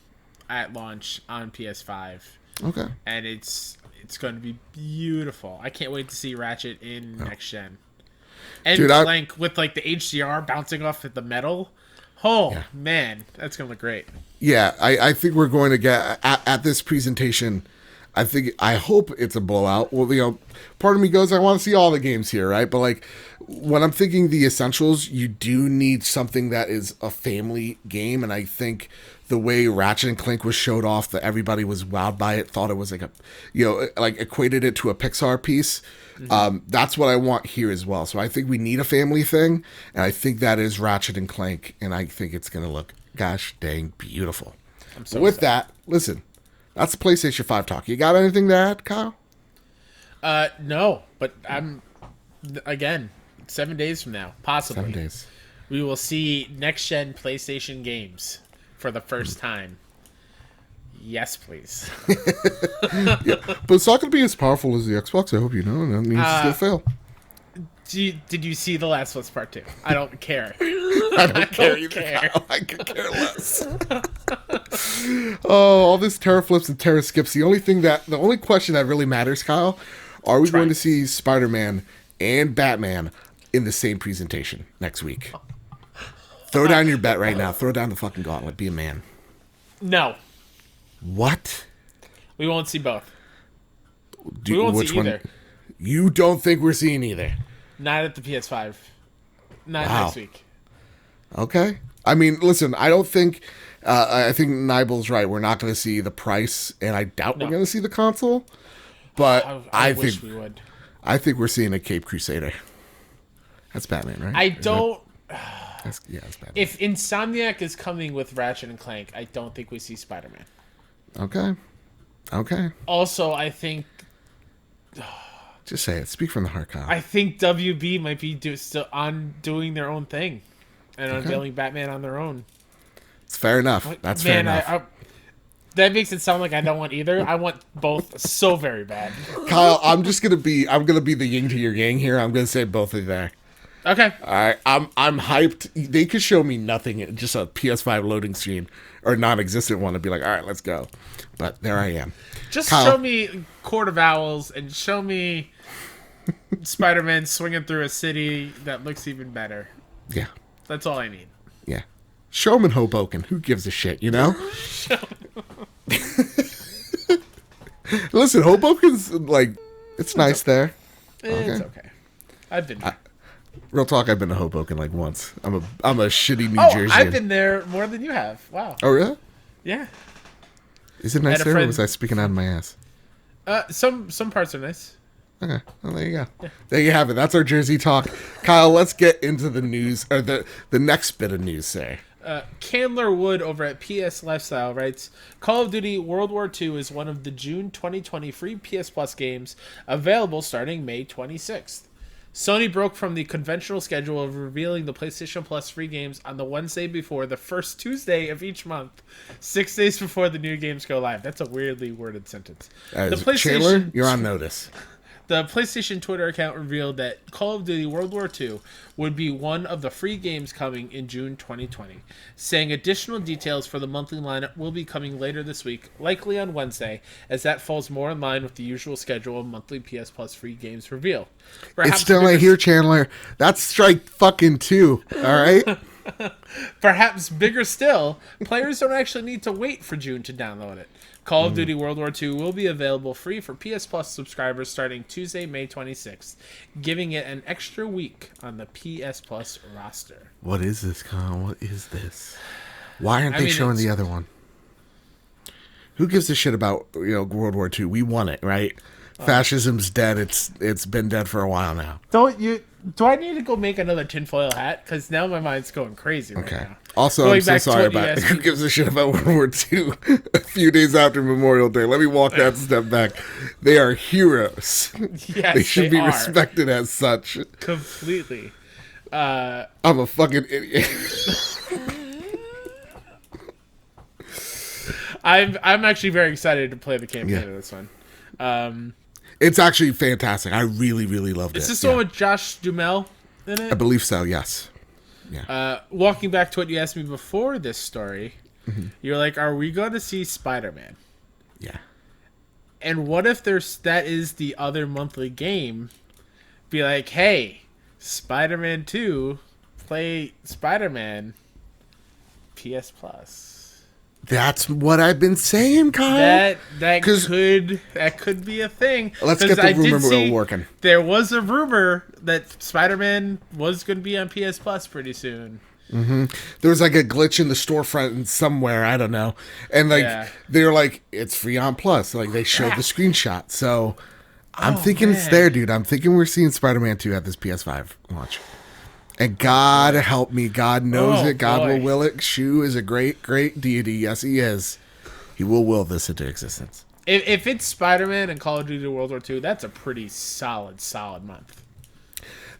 at launch on PS5. Okay. And it's going to be beautiful. I can't wait to see Ratchet in next gen. And Clank with like the HDR bouncing off at the metal. Oh, man, that's going to look great. Yeah, I think we're going to get at this presentation. I hope it's a blowout. Well, part of me goes, I want to see all the games here, right? But like when I'm thinking the essentials, you do need something that is a family game, and I think the way Ratchet and Clank was showed off, that everybody was wowed by it, thought it was like like equated it to a Pixar piece. Mm-hmm. That's what I want here as well. So I think we need a family thing, and I think that is Ratchet and Clank, and I think it's going to look gosh dang beautiful. With that, listen. That's the PlayStation 5 talk. You got anything to add, Kyle? No, but again, 7 days from now, possibly. 7 days. We will see next-gen PlayStation games for the first time. Yes, please. Yeah. But it's not going to be as powerful as the Xbox, I hope you know, and that means it's going to fail. Did you see The Last of Us Part 2? I don't care. I don't care either. Kyle. I could care less. Oh, all this teraflips and terraskips. The only question that really matters, Kyle, are we going to see Spider-Man and Batman in the same presentation next week? Throw down your bet right now. Throw down the fucking gauntlet. Be a man. No. What? We won't see both. We won't see either. You don't think we're seeing either? Not at the PS5. Not next week. Okay. I mean, listen, I don't think... I think Nibel's right. We're not going to see the price, and I doubt we're going to see the console. But I wish think we would. I think we're seeing a Cape Crusader. That's Batman, right? I don't... That's Batman. If Insomniac is coming with Ratchet and Clank, I don't think we see Spider-Man. Okay. Also, I think... Just say it. Speak from the heart, Kyle. I think WB might be still doing their own thing and unveiling Batman on their own. It's fair enough. That's fair enough. That makes it sound like I don't want either. I want both so very bad. Kyle, I'm gonna be the yin to your yang here. I'm gonna say both of you there. Okay. All right. I'm hyped. They could show me nothing, just a PS5 loading screen or non-existent one, and be like, all right, let's go. But there I am. Just Kyle, show me Court of Owls and show me Spider-Man swinging through a city that looks even better. Yeah. That's all I need. Yeah. Show him in Hoboken. Who gives a shit, you know? Listen, Hoboken's like, it's nice there. It's okay. I've been there. Real talk, I've been to Hoboken like once. I'm a shitty New Jerseyan. I've been there more than you have. Wow. Oh, really? Yeah. Is it nice there, or was I speaking out of my ass? Some parts are nice. Okay, well, there you go. Yeah. There you have it. That's our Jersey talk. Kyle, let's get into the news, or the next bit of news, say. Candler Wood over at PS Lifestyle writes, Call of Duty World War II is one of the June 2020 free PS Plus games available starting May 26th. Sony broke from the conventional schedule of revealing the PlayStation Plus free games on the Wednesday before the first Tuesday of each month, 6 days before the new games go live. That's a weirdly worded sentence. Chandler, you're on notice. The PlayStation Twitter account revealed that Call of Duty World War II would be one of the free games coming in June 2020, saying additional details for the monthly lineup will be coming later this week, likely on Wednesday, as that falls more in line with the usual schedule of monthly PS Plus free games reveal. Perhaps it's still right here, Chandler. That's strike fucking 2, all right? Perhaps bigger still, players don't actually need to wait for June to download it. Call of Duty World War II will be available free for PS Plus subscribers starting Tuesday, May 26th, giving it an extra week on the PS Plus roster. What is this, Kyle? What is this? Why aren't they showing the other one? Who gives a shit about World War II? We won it, right? Fascism's dead. It's been dead for a while now. Do I need to go make another tinfoil hat? Because now my mind's going crazy right now. Also, I'm so sorry about who gives a shit about World War II a few days after Memorial Day. Let me walk that step back. They are heroes. Yes, they should be respected as such. Completely. I'm a fucking idiot. I'm actually very excited to play the campaign of this one. It's actually fantastic. I really, really loved it. Is this the one with Josh Duhamel in it? I believe so, yes. Yeah. Walking back to what you asked me before this story, you're like, are we going to see Spider-Man? Yeah. And what if that is the other monthly game? Be like, hey, Spider-Man 2, play Spider-Man PS Plus. That's what I've been saying, Kyle. That could be a thing. Let's get the rumor mill working. There was a rumor that Spider-Man was going to be on PS Plus pretty soon. Mm-hmm. There was like a glitch in the storefront somewhere, I don't know, and they're like, it's free on Plus. Like they showed the screenshot, so I'm thinking it's there, dude. I'm thinking we're seeing Spider-Man 2 at this PS5 launch. And God help me. God knows it. God will will it. Shu is a great, great deity. Yes, he is. He will this into existence. If it's Spider-Man and Call of Duty World War II, that's a pretty solid month.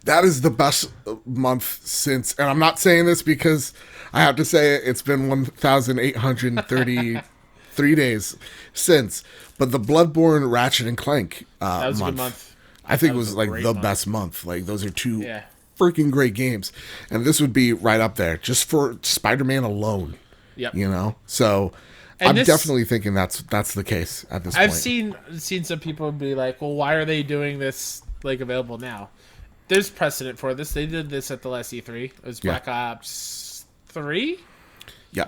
That is the best month since, and I'm not saying this because I have to say it, it's been 1,833 days since, but the Bloodborne Ratchet and Clank That was month, a good month. I think That was a like great the month. best month. Like those are two Yeah. freaking great games, and this would be right up there just for Spider-Man alone. Yep. You know, so And I'm this- definitely thinking that's the case at this I've point. seen some people be like, well, why are they doing this like available now? There's precedent for this. They did this at the last E3. It was Yeah. Black Ops 3. Yeah.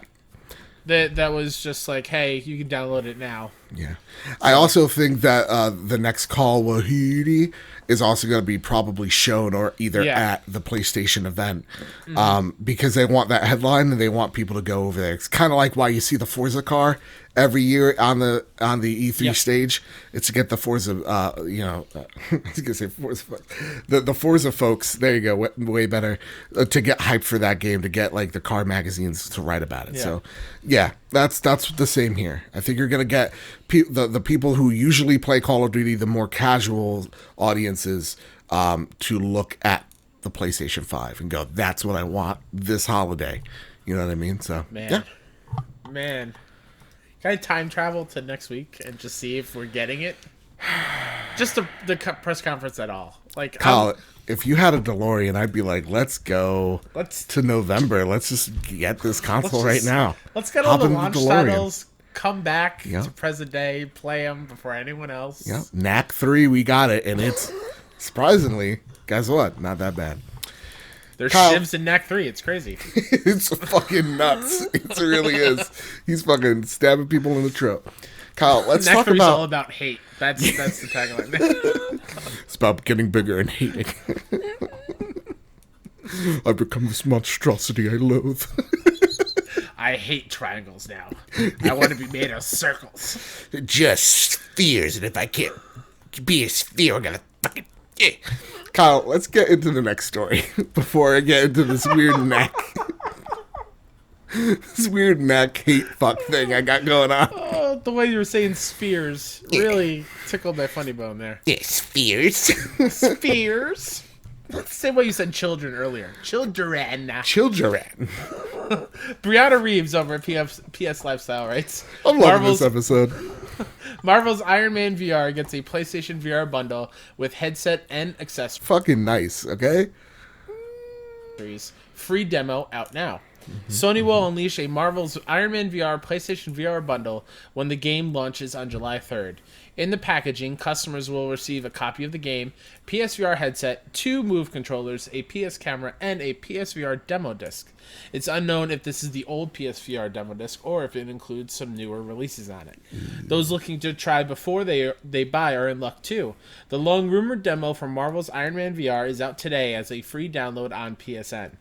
That was just like, hey, you can download it now. Yeah. I also think that the next Call Wahidi is also going to be probably shown or either Yeah. at the PlayStation event because they want that headline and they want people to go over there. It's kind of like why you see the Forza car every year on the E3 Yep. stage. It's to get the Forza, I was going to say Forza, the Forza folks, there you go, way better, to get hyped for that game, to get like the car magazines to write about it. Yeah. So yeah, that's the same here. I think you're going to get the people who usually play Call of Duty, the more casual audiences, to look at the PlayStation 5 and go, that's what I want this holiday. You know what I mean? So Man. yeah. Man. Can I time travel to next week and just see if we're getting it? Just the press conference at all. Like, Kyle, if you had a DeLorean, I'd be like, let's go Let's- to November. Let's just get this console let's right now. Let's get all Hop the in launch DeLorean. titles, come back Yep. to present day, play them before anyone else. Yep. Knack 3, we got it. And it's surprisingly, guess what? Not that bad. There's Kyle- shivs in Knack 3. It's crazy. It's fucking nuts. It really is. He's fucking stabbing people in the throat. Kyle, let's Knack talk 3 is all about. about hate. That's the tagline. It's about getting bigger and hating. I've become this monstrosity I loathe. I hate triangles now. I want to be made of circles. Just spheres, and if I can't be a sphere, I'm gonna fucking. Kyle, let's get into the next story before I get into this weird knack. This weird knack hate fuck thing I got going on. Oh, the way you were saying spheres really tickled my funny bone there. Yeah, spheres. Spheres? Same way you said children earlier. Children. Children. Brianna Reeves over at PS Lifestyle writes, I'm loving this episode. Marvel's Iron Man VR gets a PlayStation VR bundle with headset and accessories. Fucking nice, okay? Free demo out now. Sony will unleash a Marvel's Iron Man VR PlayStation VR bundle when the game launches on July 3rd. In the packaging, customers will receive a copy of the game, PSVR headset, 2 Move controllers, a PS camera, and a PSVR demo disc. It's unknown if this is the old PSVR demo disc or if it includes some newer releases on it. Those looking to try before they buy are in luck too. The long-rumored demo for Marvel's Iron Man VR is out today as a free download on PSN.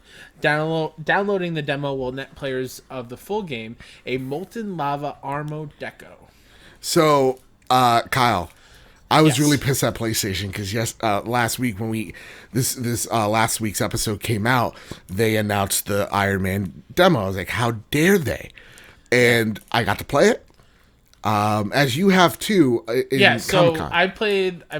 Downloading the demo will net players of the full game a Molten Lava Armo Deco. So, Kyle, I was Yes. really pissed at PlayStation because last week when this last week's episode came out, they announced the Iron Man demo. I was like, how dare they? And I got to play it, as you have too. In Yeah, so Comic-Con. I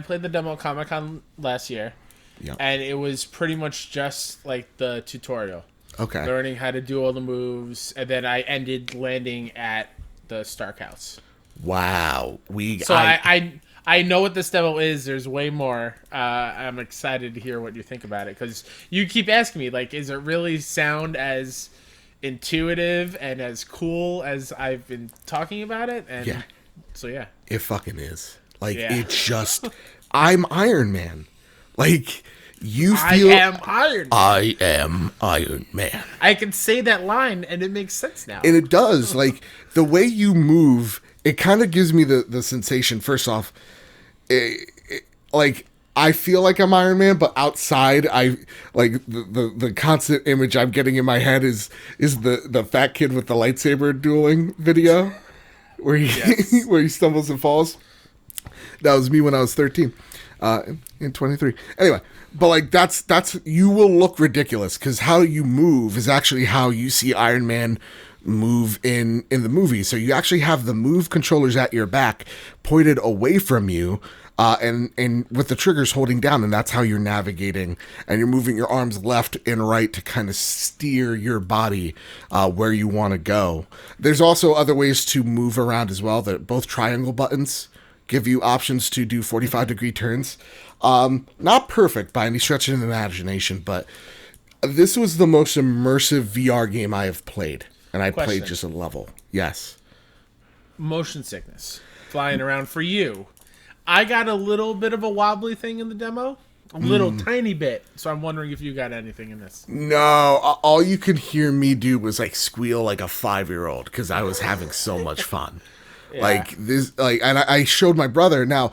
played the demo at Comic-Con last year, Yep. and it was pretty much just like the tutorial. Okay. Learning how to do all the moves, and then I ended landing at the Stark House. Wow. So I know what this demo is. There's way more. I'm excited to hear what you think about it because you keep asking me, like, is it really sound as intuitive and as cool as I've been talking about it? And Yeah. so yeah. It fucking is. Like, Yeah. it's just, I'm Iron Man. Like, you I feel. am Iron Man. I am Iron Man. I can say that line and it makes sense now. And it does. Like, the way you move, it kind of gives me the sensation, first off, like, I feel like I'm Iron Man, but outside, I like the constant image I'm getting in my head is the fat kid with the lightsaber dueling video where he Yes. where he stumbles and falls. That was me when I was 13, in 23. Anyway, but like that's you will look ridiculous because how you move is actually how you see Iron Man move in the movie. So you actually have the Move controllers at your back pointed away from you, and with the triggers holding down, and that's how you're navigating, and you're moving your arms left and right to kind of steer your body where you want to go. There's also other ways to move around as well. That both triangle buttons give you options to do 45-degree turns. Not perfect by any stretch of the imagination, but this was the most immersive VR game I have played, and I played just a level. Yes. Motion sickness flying around for you. I got a little bit of a wobbly thing in the demo, a little tiny bit. So I'm wondering if you got anything in this. No, all you could hear me do was like squeal like a 5-year-old because I was having so much fun. Yeah. Like this, like, and I showed my brother. Now,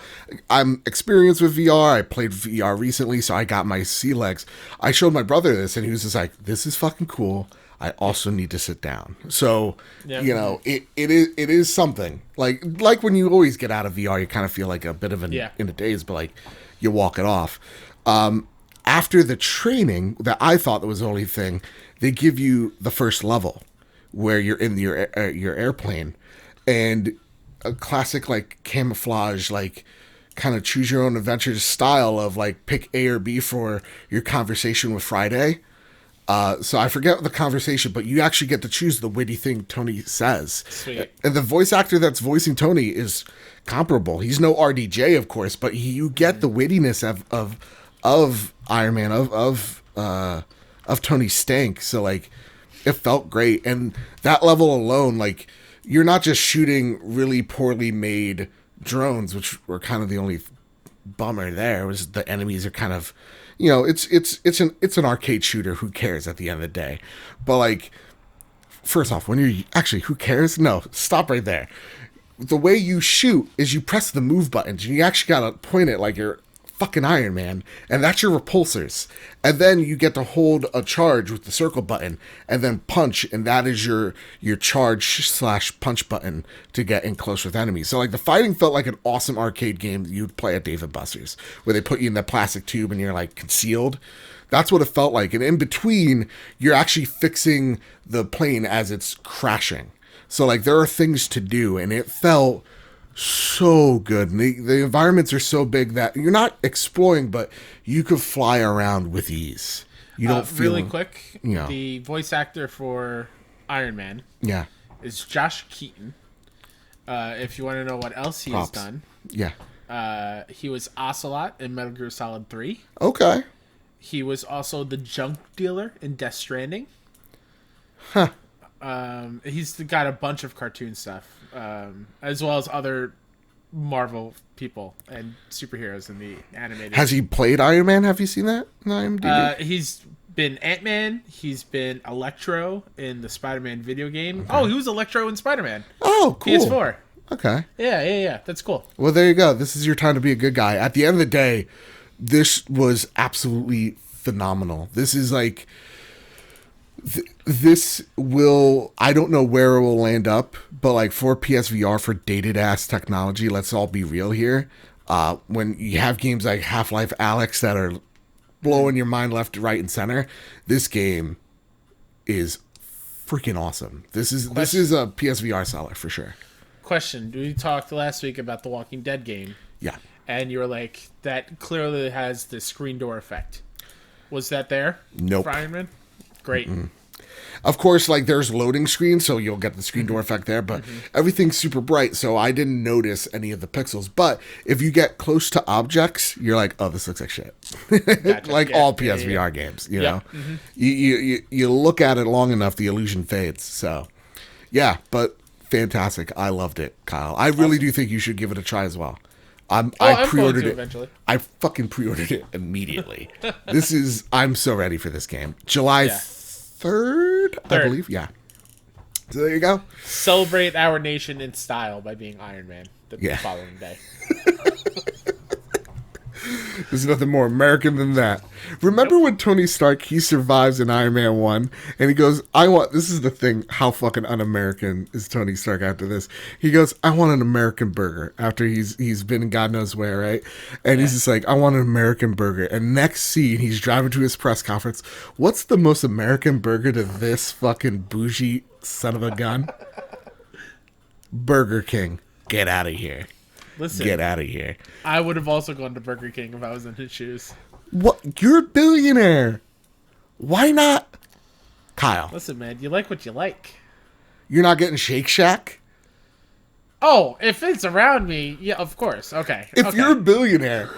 I'm experienced with VR. I played VR recently, so I got my sea legs. I showed my brother this, and he was just like, "This is fucking cool. I also need to sit down." So, you know, it is something. Like when you always get out of VR, you kind of feel like a bit of in a daze, but like you walk it off. After the training that I thought that was the only thing, they give you the first level where you're in your airplane, and a classic like camouflage, like kind of choose your own adventure style of like pick A or B for your conversation with Friday. So I forget the conversation, but you actually get to choose the witty thing Tony says. Sweet. And the voice actor that's voicing Tony is comparable. He's no RDJ, of course, but you get the wittiness of Iron Man, of Tony Stank. So like, it felt great. And that level alone, like, you're not just shooting really poorly made drones, which were kind of the only bummer there. Was the enemies are kind of, you know, it's an arcade shooter. Who cares at the end of the day? But like, first off, when you're actually, who cares? No, stop right there. The way you shoot is you press the move buttons, and you actually gotta point it like you're fucking Iron Man, and that's your repulsors. And then you get to hold a charge with the circle button, and then punch, and that is your charge/punch button to get in close with enemies. So like the fighting felt like an awesome arcade game that you'd play at Dave & Buster's, where they put you in that plastic tube and you're like concealed. That's what it felt like. And in between, you're actually fixing the plane as it's crashing. So like there are things to do, and it felt so good. And the environments are so big that you're not exploring, but you could fly around with ease. You don't feel really quick. You know, the voice actor for Iron Man, is Josh Keaton. If you want to know what else he has done, he was Ocelot in Metal Gear Solid 3. Okay. He was also the junk dealer in Death Stranding. Huh. He's got a bunch of cartoon stuff, as well as other Marvel people and superheroes in the animated. Has he played Iron Man? Have you seen that in IMDb? He's been Ant-Man. He's been Electro in the Spider-Man video game. Okay. Oh, he was Electro in Spider-Man. Oh, cool. PS4. Okay. Yeah. That's cool. Well, there you go. This is your time to be a good guy. At the end of the day, this was absolutely phenomenal. This is like... This will, I don't know where it will land up, but like for PSVR, for dated ass technology, let's all be real here. When you have games like Half-Life Alyx that are blowing your mind left, right, and center, this game is freaking awesome. This is a PSVR seller for sure. Question: we talked last week about the Walking Dead game. Yeah. And you were like, that clearly has the screen door effect. Was that there? Nope. For Iron Man? Great. Mm-mm. Of course, like there's loading screens, so you'll get the screen door effect there, but everything's super bright, so I didn't notice any of the pixels. But if you get close to objects, you're like, oh, this looks like shit. Gotcha. Like all PSVR games, you know? Mm-hmm. You look at it long enough, the illusion fades. So, yeah, but fantastic. I loved it, Kyle. I really do think you should give it a try as well. I pre-ordered it. Eventually. I fucking pre-ordered it immediately. I'm so ready for this game. July 3rd, I believe. Yeah. So there you go. Celebrate our nation in style by being Iron Man the following day. There's nothing more American than that. Remember when Tony Stark, he survives in Iron Man 1, and he goes, this is the thing, how fucking un-American is Tony Stark after this? He goes, I want an American burger, after he's been God knows where, right? And he's just like, I want an American burger. And next scene, he's driving to his press conference. What's the most American burger to this fucking bougie son of a gun? Burger King. Get out of here. Listen, get out of here. I would have also gone to Burger King if I was in his shoes. What? You're a billionaire. Why not? Kyle, Listen, man, you like what you like. you're not getting Shake Shack? Oh, if it's around me, yeah, of course. Okay. If you're a billionaire,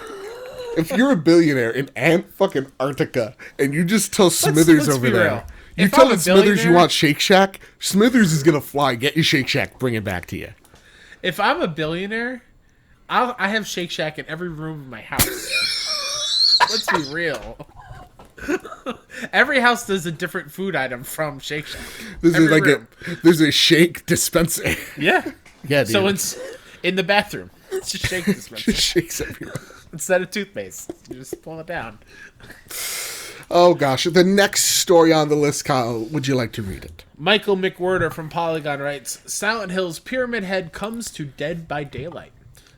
in fucking Antarctica, and you just tell Smithers let's over be there, real. you If tell I'm a Smithers you billionaire- want Shake Shack, Smithers is gonna fly, get you Shake Shack, bring it back to you. If I'm a billionaire, I have Shake Shack in every room of my house. Let's be real. Every house does a different food item from Shake Shack. There's a shake dispenser. Yeah. Yeah, dude. So it's in the bathroom. It's just shake dispenser. Just shakes everywhere. Instead of toothpaste. You just pull it down. Oh gosh, the next story on the list, Kyle, would you like to read it? Michael McWhorter from Polygon writes, Silent Hill's Pyramid Head comes to Dead by Daylight.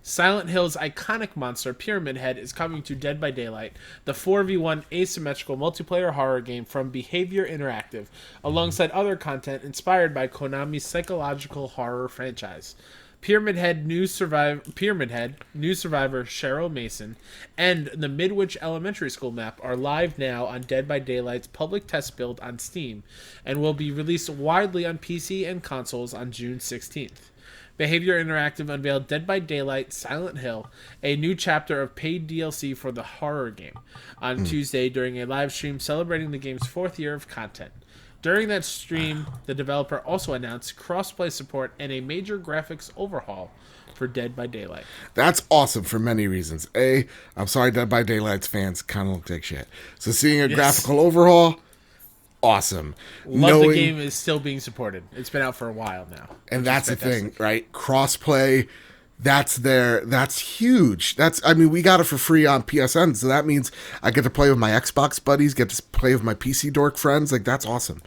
Silent Hill's iconic monster, Pyramid Head, is coming to Dead by Daylight, the 4v1 asymmetrical multiplayer horror game from Behavior Interactive, alongside other content inspired by Konami's psychological horror franchise. Pyramid Head new survivor Cheryl Mason and the Midwich Elementary School map are live now on Dead by Daylight's public test build on Steam and will be released widely on PC and consoles on June 16th. Behavior Interactive unveiled Dead by Daylight Silent Hill, a new chapter of paid DLC for the horror game, on Tuesday during a live stream celebrating the game's 4th year of content. During that stream, the developer also announced crossplay support and a major graphics overhaul for Dead by Daylight. That's awesome for many reasons. A, I'm sorry, Dead by Daylight's fans kind of look like shit. So seeing a graphical overhaul, awesome. The game is still being supported. It's been out for a while now. And that's the thing, right? Crossplay, that's huge. We got it for free on PSN, so that means I get to play with my Xbox buddies, get to play with my PC dork friends. Like, that's awesome.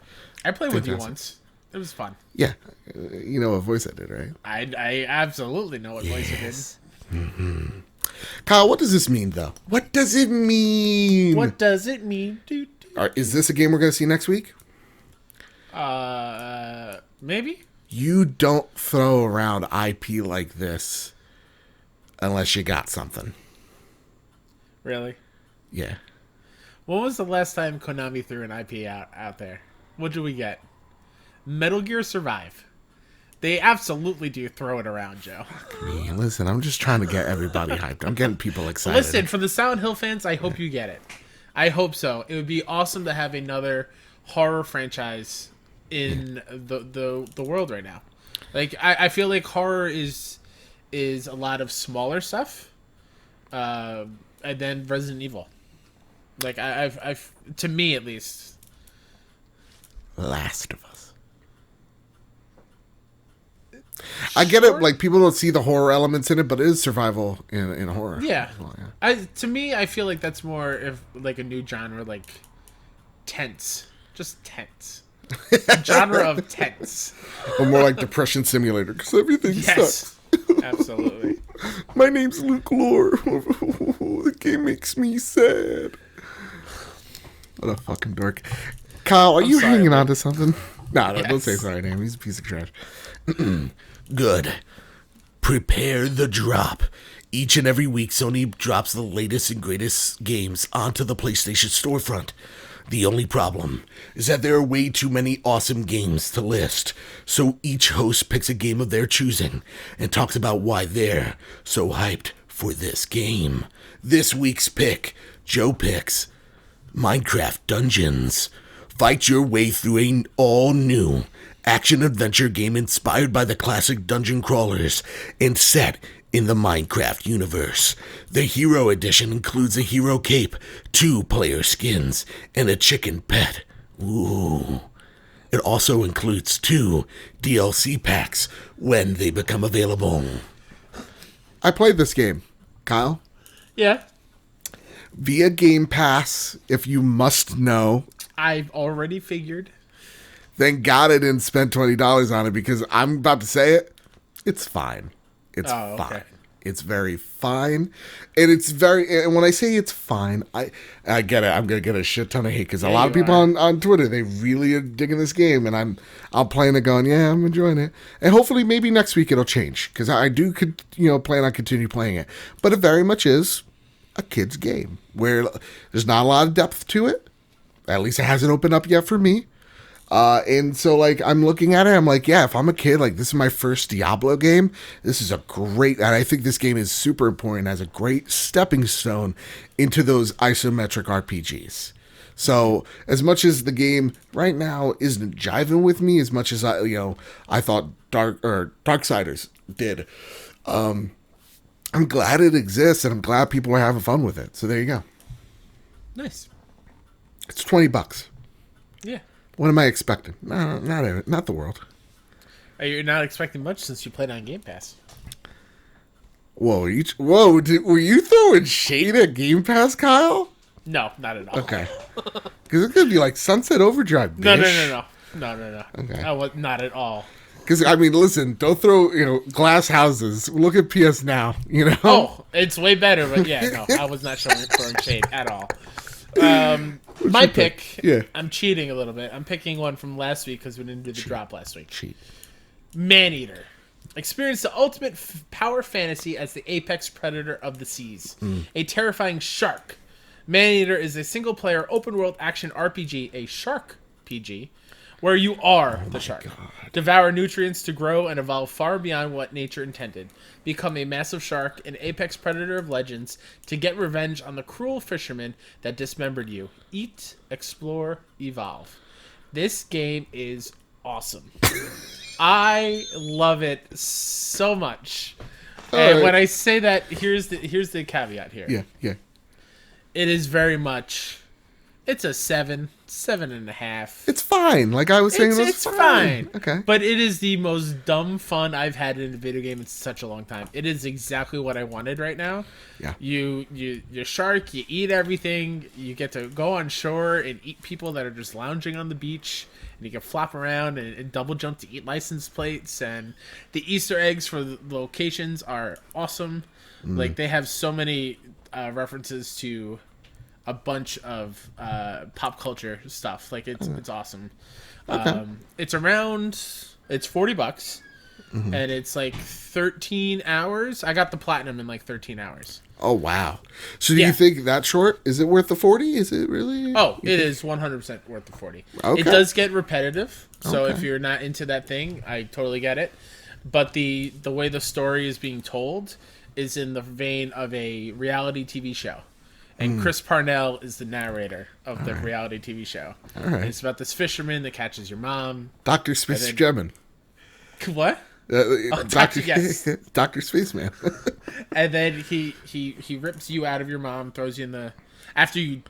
I played with you once. It was fun. Yeah. You know what voice I did, right? I absolutely know what voice it is. Mm-hmm. Kyle, what does this mean, though? What does it mean? What does it mean? Is this a game we're going to see next week? Maybe? You don't throw around IP like this unless you got something. Really? Yeah. When was the last time Konami threw an IP out there? What did we get? Metal Gear Survive. They absolutely do throw it around, Joe. Listen, I'm just trying to get everybody hyped. I'm getting people excited. Listen, for the Silent Hill fans, I hope you get it. I hope so. It would be awesome to have another horror franchise in the world right now. Like, I feel like horror is a lot of smaller stuff, and then Resident Evil. Like, I've to me at least. Last of Us. I get it. Like, people don't see the horror elements in it, but it is survival in horror. Yeah. Well, yeah. To me, I feel like that's more of like a new genre, like tense, just tense. A genre of tense. Or more like Depression Simulator, because everything sucks. Absolutely. My name's Luke Lore. The game makes me sad. What a fucking dork. Kyle, are you hanging on to something? No, don't say sorry to him. He's a piece of trash. Good. Prepare the drop. Each and every week, Sony drops the latest and greatest games onto the PlayStation storefront. The only problem is that there are way too many awesome games to list, so each host picks a game of their choosing and talks about why they're so hyped for this game. This week's pick, Joe picks Minecraft Dungeons. Fight your way through an all-new action-adventure game inspired by the classic dungeon crawlers and set in the Minecraft universe. The Hero Edition includes a hero cape, 2 player skins, and a chicken pet. Ooh. It also includes 2 DLC packs when they become available. I played this game, Kyle. Yeah. Via Game Pass, if you must know. I've already figured. Thank God I didn't spend $20 on it, because I'm about to say it. It's fine. It's fine. It's very fine, and it's very. And when I say it's fine, I get it. I'm gonna get a shit ton of hate because a lot of people on Twitter, they really are digging this game, and I'm playing it, going, yeah, I'm enjoying it, and hopefully maybe next week it'll change because I do plan on continue playing it, but it very much is a kid's game where there's not a lot of depth to it. At least it hasn't opened up yet for me. And so, like, I'm looking at it, I'm like, yeah, if I'm a kid, like, this is my first Diablo game, this is a great, and I think this game is super important as a great stepping stone into those isometric RPGs. So, as much as the game right now isn't jiving with me as much as I thought Darksiders did, I'm glad it exists, and I'm glad people are having fun with it. So there you go. Nice. It's $20. Yeah. What am I expecting? No, not the world. You're not expecting much since you played on Game Pass. Whoa, were you throwing shade at Game Pass, Kyle? No, not at all. Okay. Because it could be like Sunset Overdrive, bitch. No. Okay. Not at all. Because, I mean, listen, don't throw, glass houses. Look at PS Now, Oh, it's way better, but yeah, no, I was not throwing shade at all. My pick, yeah. I'm cheating a little bit. I'm picking one from last week because we didn't do the drop last week. Cheat. Maneater. Experience the ultimate power fantasy as the apex predator of the seas. A terrifying shark. Maneater is a single-player open-world action RPG, a shark PG, where you are the shark. God. Devour nutrients to grow and evolve far beyond what nature intended. Become a massive shark, an apex predator of legends, to get revenge on the cruel fishermen that dismembered you. Eat, explore, evolve. This game is awesome. I love it so much. And when I say that, here's the caveat here. Yeah. It is very much... It's a 7.5. It's fine. Like I was saying, it's fine. Okay. But it is the most dumb fun I've had in a video game in such a long time. It is exactly what I wanted right now. Yeah. You're shark, you eat everything, you get to go on shore and eat people that are just lounging on the beach, and you can flop around and double jump to eat license plates, and the Easter eggs for the locations are awesome. Like they have so many references to a bunch of pop culture stuff. Like it's awesome. Okay. It's $40, and it's like 13 hours. I got the platinum in like 13 hours. Oh wow! So do you think that short is it worth the 40? Is it really? Oh, it is 100% worth the 40. Okay. It does get repetitive, so if you're not into that thing, I totally get it. But the way the story is being told is in the vein of a reality TV show. And Chris Parnell is the narrator of the reality TV show. All right. It's about this fisherman that catches your mom. Dr. Spaceman. What? Yes. Dr. Spaceman. And then he rips you out of your mom, throws you in the... After you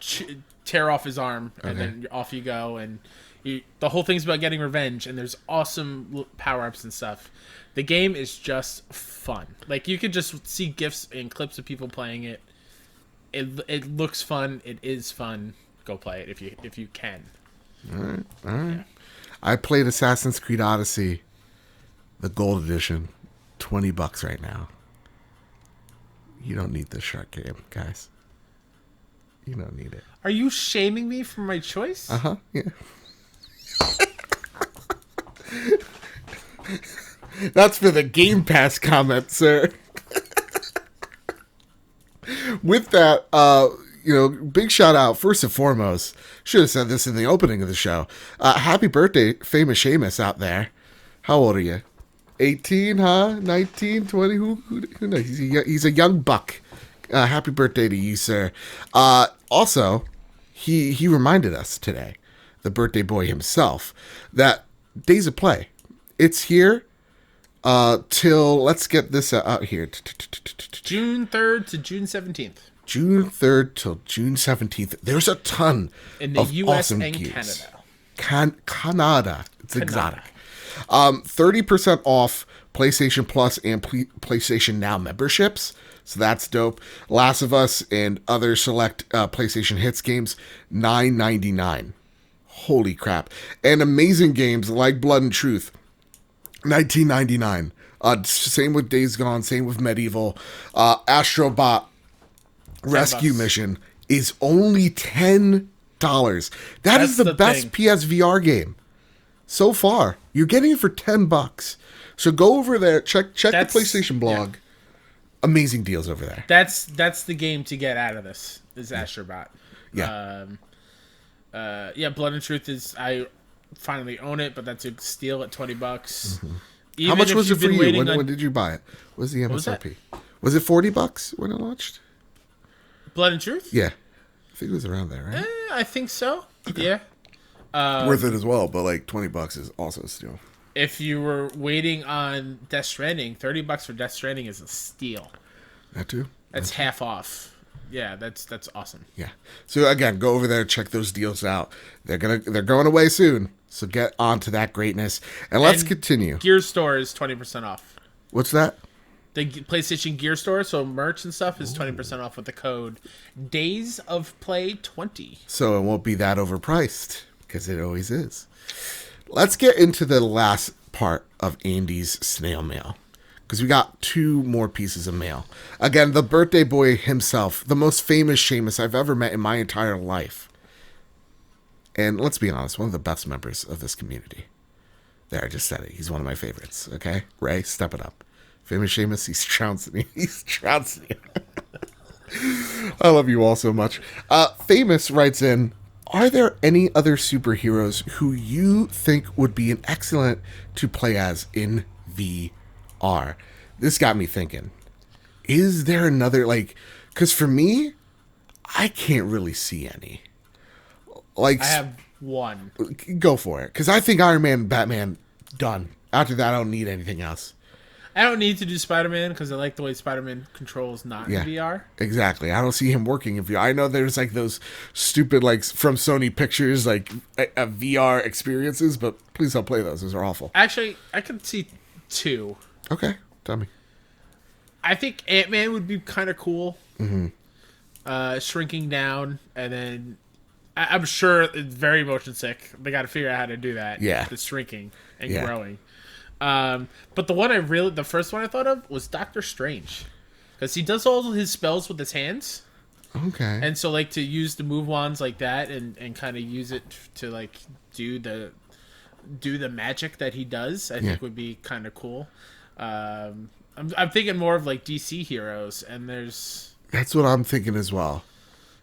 tear off his arm, and then off you go. And the whole thing's about getting revenge, and there's awesome power-ups and stuff. The game is just fun. Like, you could just see GIFs and clips of people playing it. It looks fun. It is fun. Go play it if you can. All right. Yeah. I played Assassin's Creed Odyssey, the Gold Edition, $20 right now. You don't need this shark game, guys. You don't need it. Are you shaming me for my choice? Yeah. That's for the Game Pass comment, sir. With that, big shout out, first and foremost, should have said this in the opening of the show. Happy birthday, famous Seamus out there. How old are you? 18, huh? 19, 20? Who knows? He's a young buck. Happy birthday to you, sir. Also, he reminded us today, the birthday boy himself, that Days of Play, it's here till, let's get this out here. June 3rd to June 17th. June 3rd till June 17th. There's a ton in the of U.S. awesome and games. Canada. Canada. It's exotic. 30% off PlayStation Plus and PlayStation Now memberships. So that's dope. Last of Us and other select PlayStation Hits games, $9.99. Holy crap. And amazing games like Blood and Truth, $19.99. Same with Days Gone. Same with Medieval. Astrobot Rescue $10. Mission is only $10. That is the best thing. PSVR game so far. You're getting it for $10. So go over there, check the PlayStation blog. Yeah. Amazing deals over there. That's the game to get out of this. Is Astrobot. Yeah. Blood and Truth is, I finally own it, but that's a steal at $20. Mm-hmm. How much was it for you? When did you buy it? What was the MSRP? Was it $40 when it launched? Blood and Truth? Yeah. I think it was around there, right? I think so. Yeah. Worth it as well, but like $20 is also a steal. If you were waiting on Death Stranding, $30 for Death Stranding is a steal. That too? That's half off. Yeah, that's awesome. Yeah. So again, go over there, check those deals out. They're going away soon. So get onto that greatness. And let's continue. Gear Store is 20% off. What's that? The PlayStation Gear Store, so merch and stuff, is 20% off with the code Days of Play 20. So it won't be that overpriced, because it always is. Let's get into the last part of Andy's snail mail, because we got 2 more pieces of mail. Again, the birthday boy himself, the most famous Seamus I've ever met in my entire life. And let's be honest, one of the best members of this community. There, I just said it. He's one of my favorites, okay? Ray, step it up. Famous Seamus, he's trouncing me. He's trouncing me. I love you all so much. Famous writes in, are there any other superheroes who you think would be an excellent to play as in VR? This got me thinking. Is there another, because for me, I can't really see any. I have one. Go for it. Because I think Iron Man and Batman, done. After that, I don't need anything else. I don't need to do Spider-Man because I like the way Spider-Man controls not in VR. Exactly. I don't see him working in VR. I know there's those stupid from Sony Pictures VR experiences, but please don't play those. Those are awful. Actually, I could see 2. Okay, tell me. I think Ant-Man would be kind of cool. Mm-hmm. Shrinking down, and then I'm sure it's very motion sick. They got to figure out how to do that. Yeah, the shrinking and growing. But the first one I thought of was Doctor Strange, because he does all his spells with his hands. Okay. And so to use the move wands like that and kind of use it to do the magic that he does, I think would be kind of cool. I'm thinking more of DC heroes, and that's what I'm thinking as well,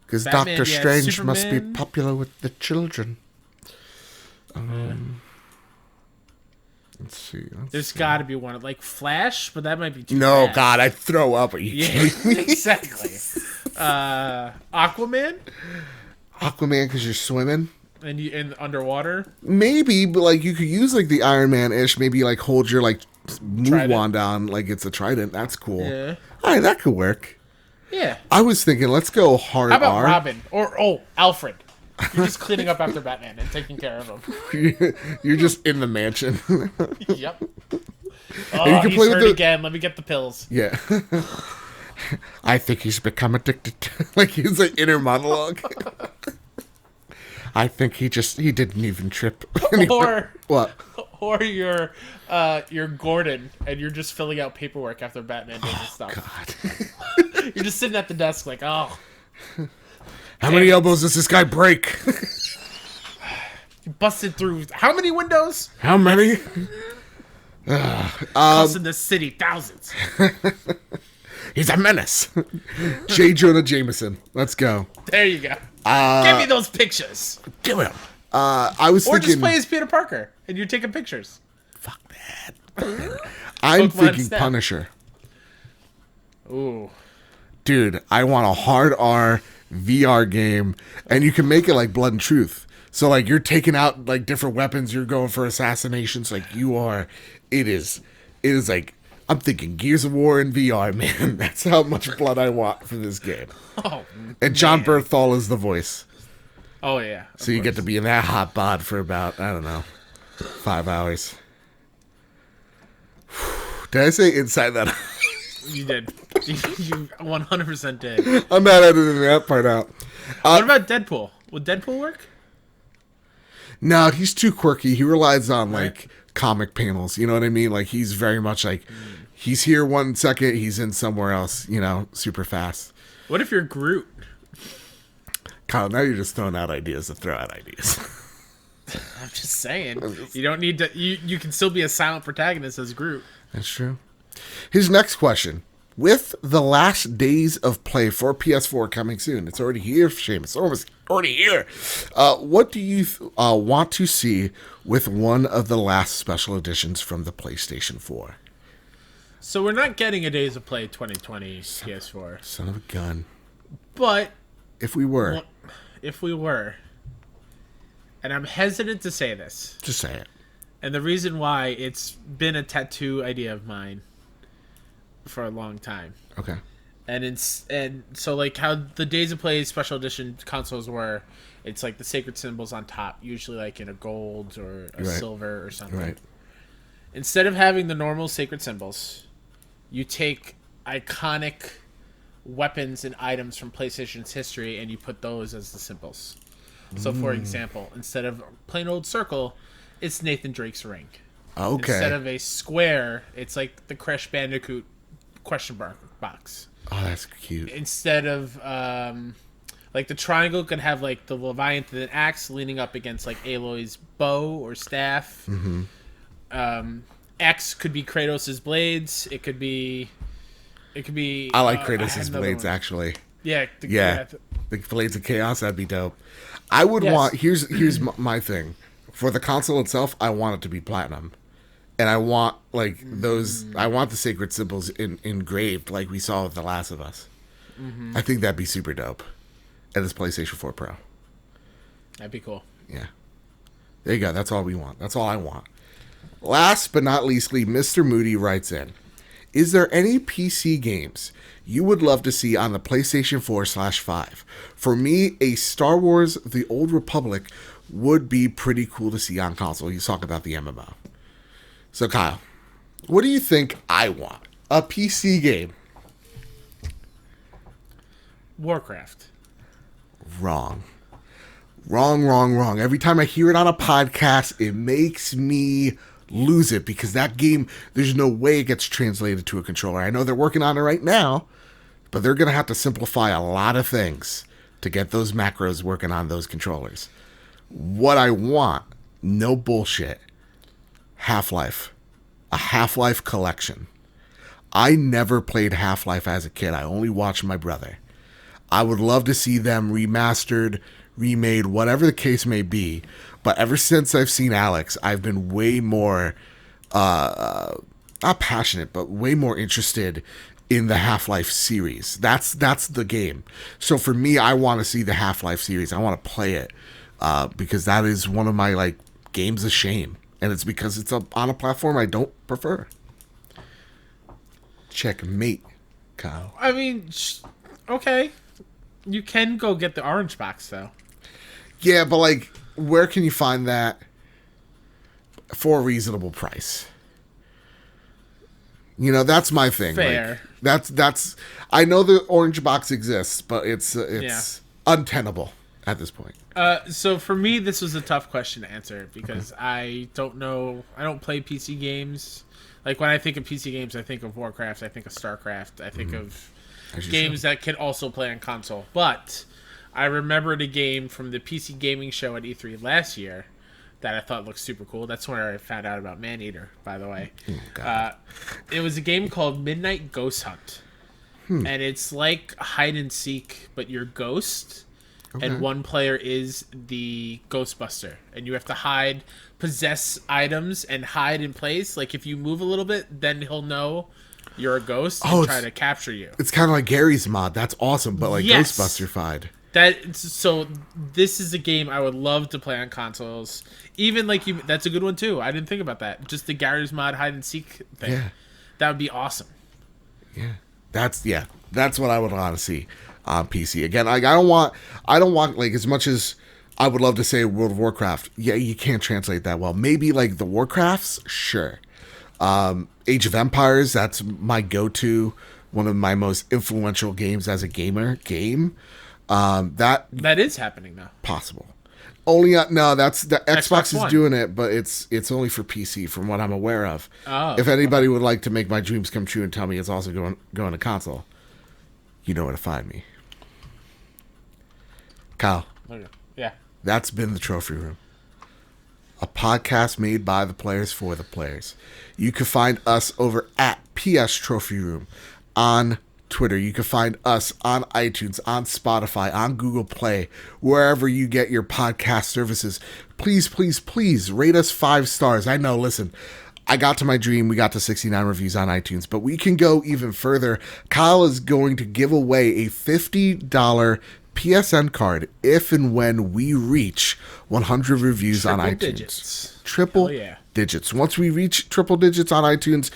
because Doctor Strange Superman. Must be popular with the children. Let's see. There's got to be one Flash, but that might be too No, fast. God, I'd throw up. Are you kidding me? Exactly. Aquaman, because you're swimming and underwater. Maybe, but you could use the Iron Man-ish. Maybe hold your move trident. wand down like it's a trident. That's cool. Yeah. All right, that could work. Yeah. I was thinking, let's go hard How about R. Robin or Alfred? You're just cleaning up after Batman and taking care of him. You're just in the mansion. Yep. Oh, you can he's hurt again. Let me get the pills. Yeah. I think he's become addicted. He's an inner monologue. I think he didn't even trip. Or what? Or you're Gordon and you're just filling out paperwork after Batman does his stuff. God. You're just sitting at the desk oh. How many elbows does this guy break? He busted through how many windows? How many? Costing the city thousands. He's a menace. J. Jonah Jameson. Let's go. There you go. Give me those pictures. Do him. I was thinking... Or just play as Peter Parker and you're taking pictures. Fuck that. I'm thinking Snap. Punisher. Ooh. Dude, I want a hard R VR game, and you can make it like Blood and Truth. So you're taking out different weapons, you're going for assassinations, it is I'm thinking Gears of War in VR, man. That's how much blood I want for this game. Oh, and John Berthal is the voice. Oh yeah. So you get to be in that hot bod for about, I don't know, 5 hours. Did I say inside that? You did. You 100% did. I'm not editing that part out. What about Deadpool? Would Deadpool work? No, he's too quirky. He relies on comic panels. You know what I mean? Like he's very much like he's here 1 second, he's in somewhere else. You know, super fast. What if you're Groot? Kyle, now you're just throwing out ideas to throw out ideas. I'm just saying. You don't need to. You can still be a silent protagonist as Groot. That's true. His next question. With the last days of play for PS4 coming soon, it's already here, Seamus. It's almost already here. What do you want to see with one of the last special editions from the PlayStation 4? So we're not getting a Days of Play 2020 PS4. Son of a gun. But if we were, and I'm hesitant to say this. Just say it. And the reason why, it's been a tattoo idea of mine for a long time. Okay. And so like how the Days of Play special edition consoles were, it's like the sacred symbols on top, usually like in a gold or a silver or something. Right. Instead of having the normal sacred symbols, you take iconic weapons and items from PlayStation's history and you put those as the symbols. So for example, instead of plain old circle, it's Nathan Drake's ring. Okay. Instead of a square, it's like the Crash Bandicoot question box. Oh, that's cute. Instead of like the triangle could have like the Leviathan axe leaning up against like Aloy's bow or staff. Mm-hmm. X could be Kratos' blades. It could be. I like Kratos' blades actually. Yeah. The Blades of Chaos. That'd be dope. I would want. Here's my thing. For the console itself, I want it to be platinum. And I want like those. I want the sacred symbols engraved, like we saw with The Last of Us. I think that'd be super dope. And it's PlayStation 4 Pro. That'd be cool. Yeah. There you go. That's all we want. That's all I want. Last but not leastly, Mr. Moody writes in: is there any PC games you would love to see on the PlayStation 4/5? For me, a Star Wars: The Old Republic would be pretty cool to see on console. He's talking about the MMO. So, Kyle, what do you think I want? A PC game. Warcraft. Wrong. Wrong. Every time I hear it on a podcast, it makes me lose it because that game, there's no way it gets translated to a controller. I know they're working on it right now, but they're going to have to simplify a lot of things to get those macros working on those controllers. What I want, no bullshit, Half-Life. A Half-Life collection. I never played Half-Life as a kid. I only watched my brother. I would love to see them remastered, remade, whatever the case may be. But ever since I've seen Alex, I've been way more, not passionate, but way more interested in the Half-Life series. That's the game. So for me, I want to see the Half-Life series. I want to play it because that is one of my like games of shame. And it's because it's on a platform I don't prefer. Checkmate, Kyle. I mean, okay. You can go get the orange box, though. Yeah, but like, where can you find that for a reasonable price? You know, that's my thing. Fair. Like, that's. I know the orange box exists, but it's untenable at this point. So for me, this was a tough question to answer because I don't know. I don't play PC games. Like when I think of PC games, I think of Warcraft. I think of StarCraft. I think of games that can also play on console. But I remembered a game from the PC gaming show at E3 last year that I thought looked super cool. That's where I found out about Maneater, by the way. It was a game called Midnight Ghost Hunt. And it's like hide and seek, but you're ghost. Okay. And one player is the Ghostbuster. And you have to hide, possess items, and hide in place. Like, if you move a little bit, then he'll know you're a ghost and try to capture you. It's kind of like Gary's mod. That's awesome, but like Ghostbuster-fied. So this is a game I would love to play on consoles. Even like you, that's a good one too. I didn't think about that. Just the Gary's mod hide and seek thing. Yeah. That would be awesome. Yeah. That's what I would want to see on PC. Again, like I don't want like, as much as I would love to say World of Warcraft, yeah, you can't translate that well. Maybe like the Warcrafts, sure. Age of Empires, that's my go-to, one of my most influential games as a game. That is happening now. Possible. Only no, that's the Xbox is One. doing it, but it's only for PC from what I'm aware of. Oh, If anybody would like to make my dreams come true and tell me it's also going to console, you know where to find me. Kyle. okay. Yeah. That's been the Trophy Room, a podcast made by the players for the players. You can find us over at PS Trophy Room on Twitter. You can find us on iTunes, on Spotify, on Google Play, wherever you get your podcast services. Please, please, please rate us 5 stars. I know, listen, I got to my dream. We got to 69 reviews on iTunes, but we can go even further. Kyle is going to give away a $50 PSN card if and when we reach 100 reviews on iTunes. Digits. Triple digits. Once we reach triple digits on iTunes,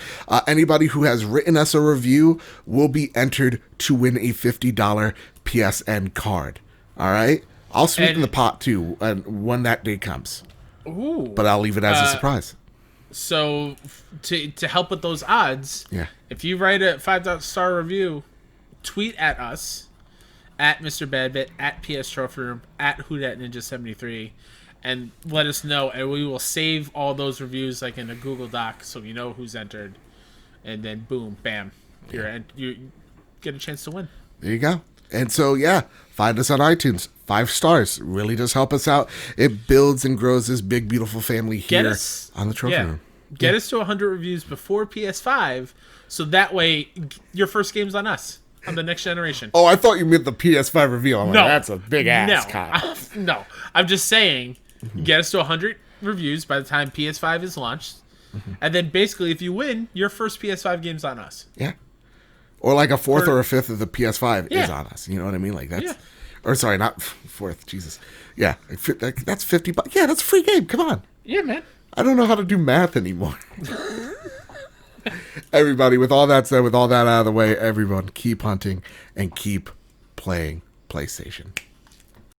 anybody who has written us a review will be entered to win a $50 PSN card. All right? I'll sweeten the pot too when that day comes. Ooh. But I'll leave it as a surprise. So to help with those odds, if you write a 5-star review, tweet at us at Mr. Badbit, at PS Trophy Room, at WhoDatNinja73, and let us know, and we will save all those reviews like in a Google Doc so you know who's entered, and then boom, bam, you get a chance to win. There you go. And so, find us on iTunes. 5 stars. Really does help us out. It builds and grows this big, beautiful family here on the Trophy Room. Get us to 100 reviews before PS5, so that way your first game's on us, on the next generation. Oh, I thought you meant the PS5 review. I'm like, that's a big ass, Kyle. No, I'm just saying, get us to 100 reviews by the time PS5 is launched, and then basically if you win, your first PS5 game's on us. Yeah. Or like a 4th or a 5th of the PS5 is on us. You know what I mean? Like that's, or sorry, not 4th. Jesus. Yeah. That's $50. Yeah, that's a free game. Come on. Yeah, man. I don't know how to do math anymore. Everybody, with all that said, with all that out of the way, everyone keep hunting and keep playing PlayStation.